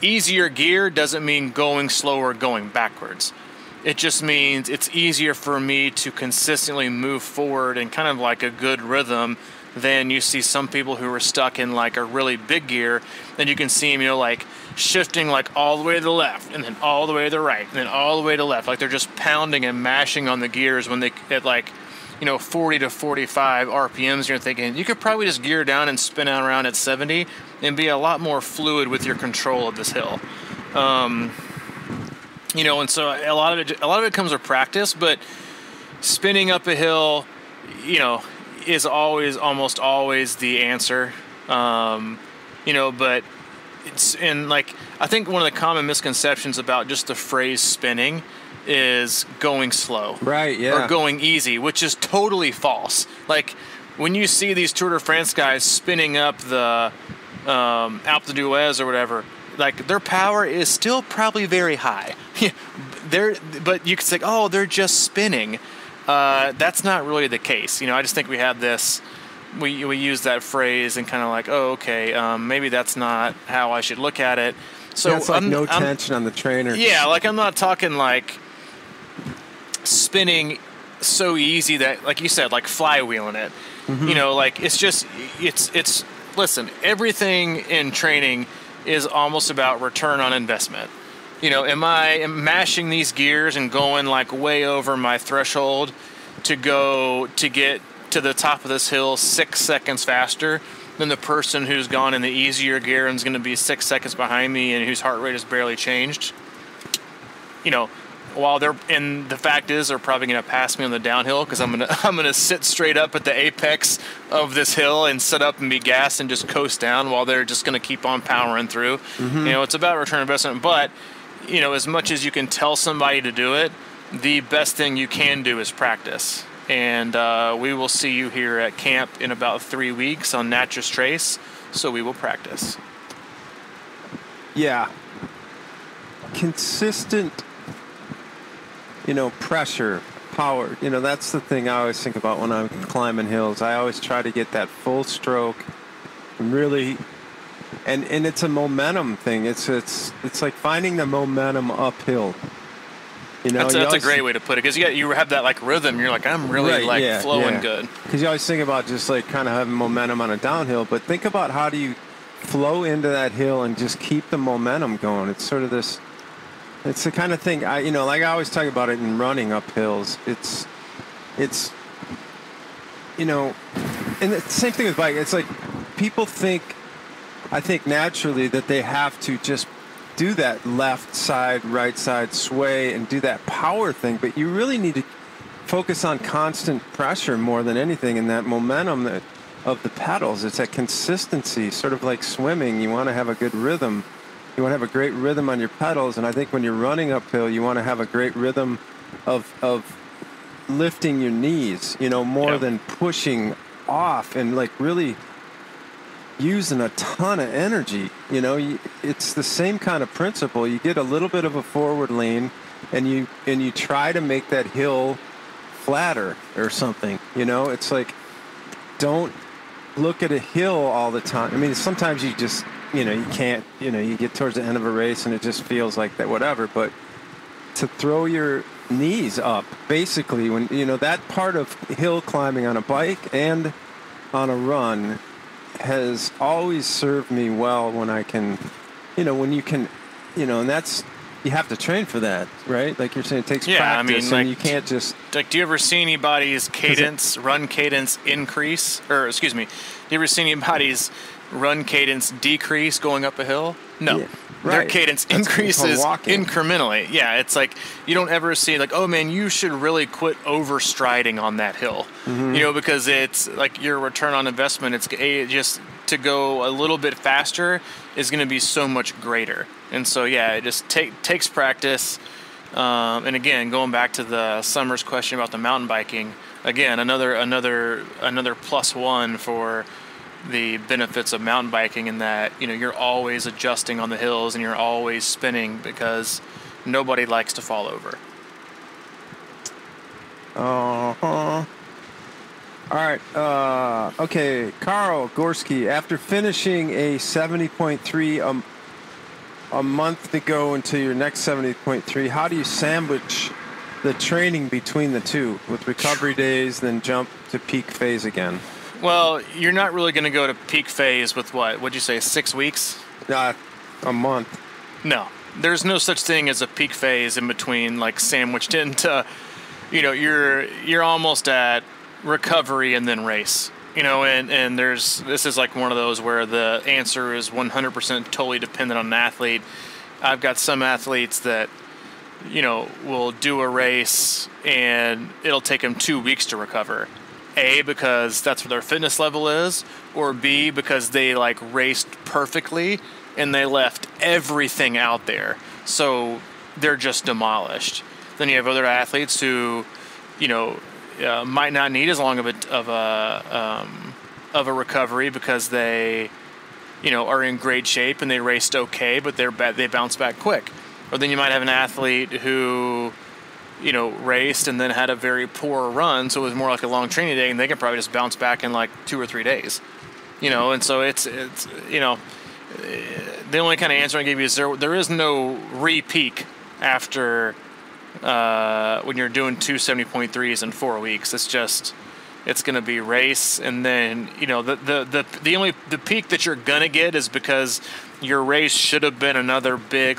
[SPEAKER 2] easier gear doesn't mean going slower, going backwards. It just means it's easier for me to consistently move forward in kind of like a good rhythm than you see some people who are stuck in like a really big gear, and you can see them, like shifting like all the way to the left and then all the way to the right and then all the way to the left. Like they're just pounding and mashing on the gears when they at 40 to 45 RPMs. You're thinking you could probably just gear down and spin out around at 70 and be a lot more fluid with your control of this hill. And so a lot of it comes with practice, but spinning up a hill, is almost always the answer. But it's I think one of the common misconceptions about just the phrase spinning is going slow.
[SPEAKER 1] Right, yeah.
[SPEAKER 2] Or going easy, which is totally false. Like, when you see these Tour de France guys spinning up the Alpe d'Huez or whatever, like, their power is still probably very high. But you could say, oh, they're just spinning. That's not really the case. I just think we have this, we use that phrase and kind of like, oh, okay, maybe that's not how I should look at it. So
[SPEAKER 1] it's like no tension on the trainer.
[SPEAKER 2] Yeah, like I'm not talking like spinning so easy that, like you said, like flywheeling it. Mm-hmm. It's listen, everything in training is almost about return on investment. Am I mashing these gears and going like way over my threshold to get to the top of this hill 6 seconds faster than the person who's gone in the easier gear and is going to be 6 seconds behind me and whose heart rate has barely changed? While the fact is they're probably going to pass me on the downhill because I'm gonna sit straight up at the apex of this hill and sit up and be gassed and just coast down while they're just going to keep on powering through. Mm-hmm. It's about return on investment, but as much as you can tell somebody to do it, the best thing you can do is practice. And we will see you here at camp in about 3 weeks on Natchez Trace, so we will practice.
[SPEAKER 1] Yeah. Consistent, pressure, power. That's the thing I always think about when I'm climbing hills. I always try to get that full stroke and really... And it's a momentum thing. It's like finding the momentum uphill.
[SPEAKER 2] That's a great way to put it, because you have that like rhythm. You're like, I'm really flowing good. Because
[SPEAKER 1] you always think about just like kind of having momentum on a downhill, but think about how do you flow into that hill and just keep the momentum going. It's sort of this. It's the kind of thing like I always talk about it in running up hills. It's and the same thing with bike. It's like people think. I think naturally that they have to just do that left side, right side sway and do that power thing, but you really need to focus on constant pressure more than anything, and that momentum of the pedals. It's that consistency, sort of like swimming. You want to have a good rhythm. You want to have a great rhythm on your pedals, and I think when you're running uphill, you want to have a great rhythm of lifting your knees, more than pushing off and like really using a ton of energy. It's the same kind of principle. You get a little bit of a forward lean, and you try to make that hill flatter or something. It's like, don't look at a hill all the time. I mean, sometimes you just, you can't, you get towards the end of a race and it just feels like that, whatever. But to throw your knees up, basically, when, that part of hill climbing on a bike and on a run has always served me well when I can, when you can, and that's, you have to train for that, right? Like you're saying, it takes practice, and you can't just...
[SPEAKER 2] Like, do you ever see anybody's run cadence increase? Or, excuse me, do you ever see anybody's run cadence decrease going up a hill? No. Yeah, right. Their cadence increases incrementally. Yeah, it's like, you don't ever see, like, oh, man, you should really quit overstriding on that hill. Mm-hmm. Because it's, like, your return on investment, it's just to go a little bit faster is going to be so much greater. And so, yeah, it just takes practice. And again, going back to the Summer's question about the mountain biking, again, another +1 for the benefits of mountain biking, in that, you're always adjusting on the hills and you're always spinning, because nobody likes to fall over.
[SPEAKER 1] Uh-huh. All right. Okay. Carl Gorski, after finishing a 70.3 a month to go until your next 70.3, how do you sandwich the training between the two, with recovery days, then jump to peak phase again?
[SPEAKER 2] Well, you're not really going to go to peak phase with what? What'd you say, 6 weeks?
[SPEAKER 1] A month.
[SPEAKER 2] No. There's no such thing as a peak phase in between, like, sandwiched into, you're almost at recovery and then race. And this is like one of those where the answer is 100% totally dependent on an athlete. I've got some athletes that, will do a race and it'll take them 2 weeks to recover. A, because that's what their fitness level is, or B, because they, like, raced perfectly and they left everything out there. So they're just demolished. Then you have other athletes who, might not need as long of a recovery, because they, are in great shape and they raced okay, but they bounce back quick. Or then you might have an athlete who, raced and then had a very poor run, so it was more like a long training day, and they can probably just bounce back in like 2 or 3 days. And so it's the only kind of answer I give you is there is no re-peak after when you're doing 2 70.3s in 4 weeks. It's going to be race, and then the peak that you're gonna get is because your race should have been another big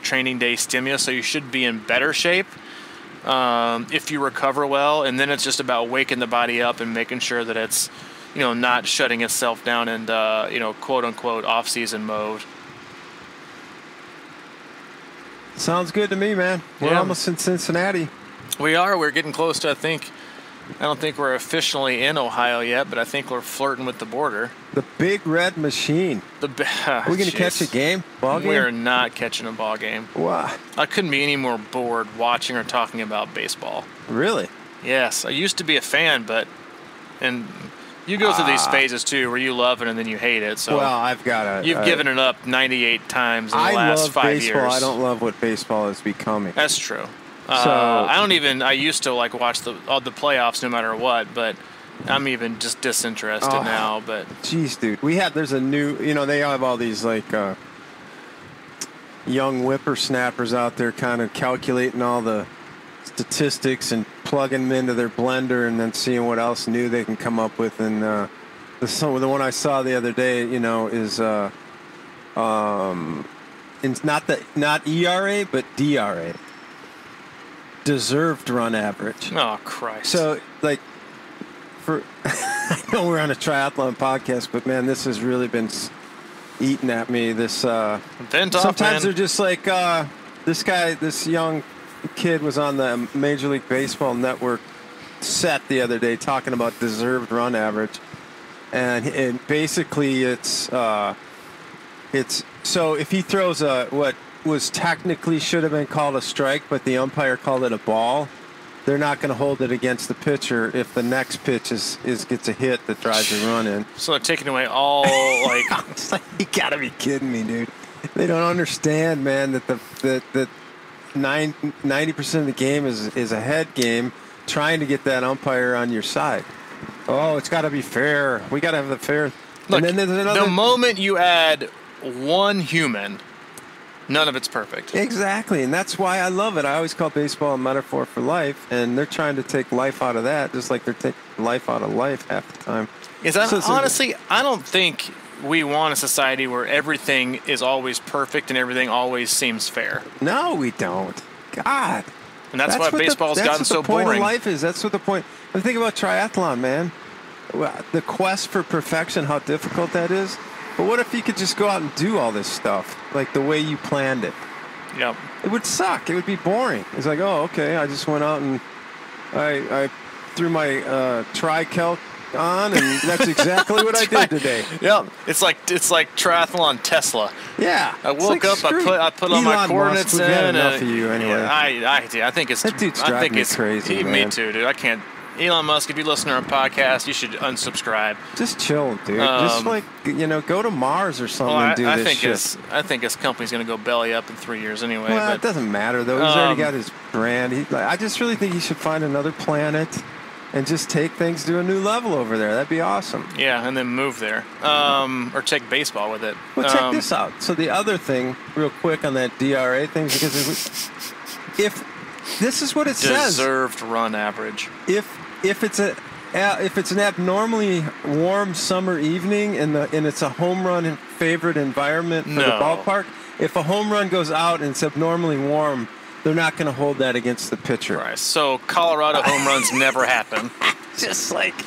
[SPEAKER 2] training day stimulus, so you should be in better shape if you recover well, and then it's just about waking the body up and making sure that it's not shutting itself down and quote unquote off season mode.
[SPEAKER 1] Sounds good to me, man. We're almost in Cincinnati.
[SPEAKER 2] We are. We're getting close to, I don't think we're officially in Ohio yet, but I think we're flirting with the border.
[SPEAKER 1] The Big Red Machine. Are we going to catch a game? Ball game?
[SPEAKER 2] We're not catching a ball game.
[SPEAKER 1] Wow.
[SPEAKER 2] I couldn't be any more bored watching or talking about baseball.
[SPEAKER 1] Really?
[SPEAKER 2] Yes. I used to be a fan, and you go through these phases too, where you love it and then you hate it. So
[SPEAKER 1] well, I've got
[SPEAKER 2] you've given it up 98 times in the last 5 years.
[SPEAKER 1] I don't love what baseball is becoming.
[SPEAKER 2] That's true. I used to watch the playoffs no matter what, but I'm even just disinterested now. But
[SPEAKER 1] jeez, dude, there's a new, they have all these young whippersnappers out there kind of calculating all the statistics and plugging them into their blender and then seeing what else new they can come up with. And the one I saw the other day, is it's not ERA but DRA. Deserved run average.
[SPEAKER 2] Oh, Christ.
[SPEAKER 1] So, I know we're on a triathlon podcast, but man, this has really been eating at me. Sometimes they're just like, this young kid was on the Major League Baseball Network set the other day talking about deserved run average. And basically it's so if he throws what was technically should have been called a strike, but the umpire called it a ball, they're not going to hold it against the pitcher if the next pitch gets a hit that drives a run in.
[SPEAKER 2] So they're taking away all
[SPEAKER 1] It's like, you got to be kidding me, dude. They don't understand, man, that 90% of the game is a head game, trying to get that umpire on your side. Oh, it's got to be fair. We got to have the fair.
[SPEAKER 2] Look,
[SPEAKER 1] and then there's another.
[SPEAKER 2] The moment you add one human, none of it's perfect.
[SPEAKER 1] Exactly, and that's why I love it. I always call baseball a metaphor for life, and they're trying to take life out of that, just like they're taking life out of life half the time.
[SPEAKER 2] Honestly, I don't think we want a society where everything is always perfect and everything always seems fair.
[SPEAKER 1] No, we don't. God.
[SPEAKER 2] And that's why baseball's gotten so boring.
[SPEAKER 1] That's what the point of life is. That's what the point. I think about triathlon, man. The quest for perfection, how difficult that is. But what if you could just go out and do all this stuff like the way you planned it?
[SPEAKER 2] Yep.
[SPEAKER 1] It would suck. It would be boring. It's like, oh, okay, I just went out and I threw my tri-calc on, and that's exactly what I did today.
[SPEAKER 2] Yep. It's like triathlon Tesla.
[SPEAKER 1] Yeah.
[SPEAKER 2] I woke up, I put all my coordinates
[SPEAKER 1] in.
[SPEAKER 2] And
[SPEAKER 1] enough of you anyway.
[SPEAKER 2] Yeah, I think it's
[SPEAKER 1] that dude's driving me crazy.
[SPEAKER 2] Me too, dude. I can't. Elon Musk, if you listen to our podcast, you should unsubscribe.
[SPEAKER 1] Just chill, dude. Just go to Mars or something and do this shit.
[SPEAKER 2] I think his company's going to go belly up in 3 years anyway.
[SPEAKER 1] Well,
[SPEAKER 2] but
[SPEAKER 1] it doesn't matter, though. He's already got his brand. I just really think he should find another planet and just take things to a new level over there. That'd be awesome.
[SPEAKER 2] Yeah, and then move there. Or take baseball with it.
[SPEAKER 1] Well, check this out. So the other thing, real quick on that DRA thing, because if this is what it says.
[SPEAKER 2] Deserved run average.
[SPEAKER 1] If it's an abnormally warm summer evening and it's a home run favorite environment for the ballpark, if a home run goes out and it's abnormally warm, they're not going to hold that against the pitcher.
[SPEAKER 2] Right. So Colorado home runs never happen.
[SPEAKER 1] Just like,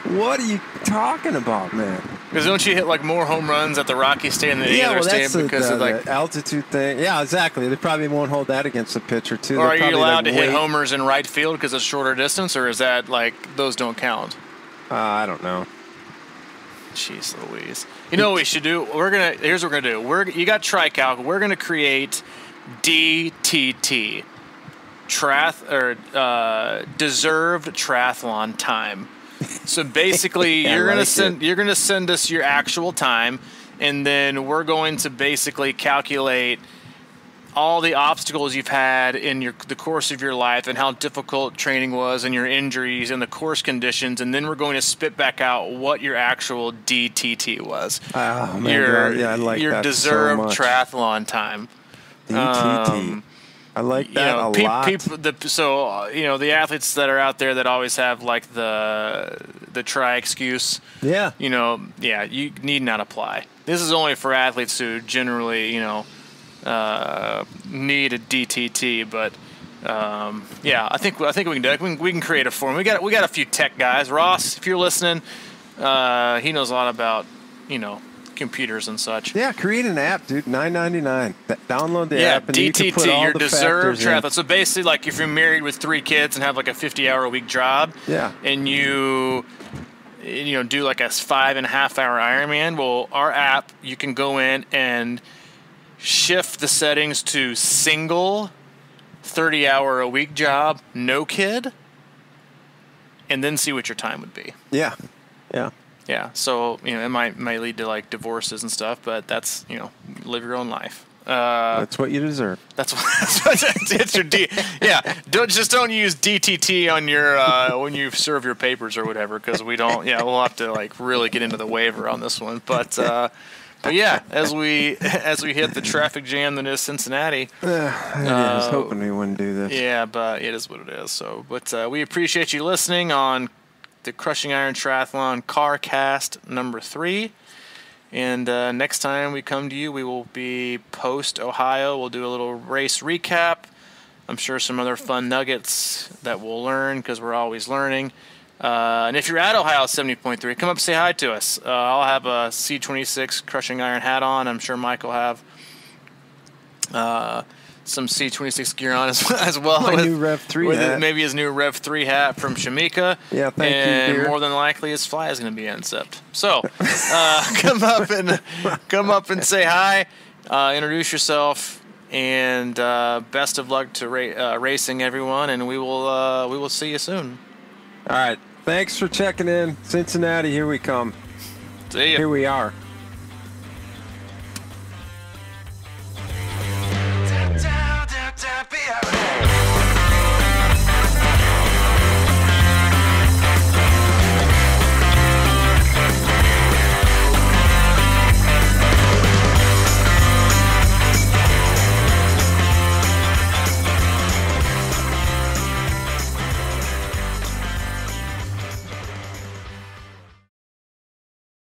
[SPEAKER 1] what are you talking about, man?
[SPEAKER 2] Because don't you hit like more home runs at the Rocky Stadium than any other stadium because of like
[SPEAKER 1] the altitude thing? Yeah, exactly. They probably won't hold that against the pitcher too.
[SPEAKER 2] Or are you allowed to hit homers in right field because it's shorter distance, or is that like those don't count?
[SPEAKER 1] I don't know.
[SPEAKER 2] Jeez Louise. You know what we should do? Here's what we're gonna do. You got tri-calc. We're gonna create DTT, deserved triathlon time. So basically, you're gonna send us your actual time, and then we're going to basically calculate all the obstacles you've had in the course of your life and how difficult training was and your injuries and the course conditions, and then we're going to spit back out what your actual DTT was.
[SPEAKER 1] Oh man, I like
[SPEAKER 2] your
[SPEAKER 1] that
[SPEAKER 2] deserved
[SPEAKER 1] so much.
[SPEAKER 2] Triathlon time.
[SPEAKER 1] DTT. I like that a lot.
[SPEAKER 2] The athletes that are out there that always have like the try excuse.
[SPEAKER 1] Yeah.
[SPEAKER 2] You need not apply. This is only for athletes who generally, need a DTT. But I think we can do it. We can create a form. We got a few tech guys. Ross, if you're listening, he knows a lot about computers and such.
[SPEAKER 1] Yeah, create an app, dude. $9.99. Download the app and
[SPEAKER 2] DTT,
[SPEAKER 1] you can put all
[SPEAKER 2] your
[SPEAKER 1] the
[SPEAKER 2] deserved
[SPEAKER 1] factors
[SPEAKER 2] triathlon. So basically, like if you're married with 3 kids and have like a 50-hour-a-week job, and you do like a 5.5-hour Ironman, well, our app, you can go in and shift the settings to single 30-hour-a-week job, no kid, and then see what your time would be.
[SPEAKER 1] Yeah.
[SPEAKER 2] Yeah, so it might lead to like divorces and stuff, but that's live your own life.
[SPEAKER 1] That's what you deserve.
[SPEAKER 2] That's it's your D. Yeah, don't use DTT on your when you serve your papers or whatever, because we don't. Yeah, we'll have to like really get into the waiver on this one, but yeah, as we hit the traffic jam that is Cincinnati.
[SPEAKER 1] I was hoping we wouldn't do this.
[SPEAKER 2] Yeah, but it is what it is. So, but we appreciate you listening on the Crushing Iron Triathlon CarCast number 3. And next time we come to you, we will be post-Ohio. We'll do a little race recap. I'm sure some other fun nuggets that we'll learn because we're always learning. And if you're at Ohio 70.3, come up and say hi to us. I'll have a C26 Crushing Iron hat on. I'm sure Mike will have some C26 gear on as well.
[SPEAKER 1] My new Rev 3 hat.
[SPEAKER 2] Maybe his new Rev 3 hat from Shamika.
[SPEAKER 1] Yeah, thank you,
[SPEAKER 2] And
[SPEAKER 1] dear.
[SPEAKER 2] more than likely his fly is going to be unzipped. So come up and say hi. Introduce yourself. And best of luck to racing, everyone. And we will see you soon.
[SPEAKER 1] All right. Thanks for checking in. Cincinnati, here we come.
[SPEAKER 2] See ya.
[SPEAKER 1] Here we are.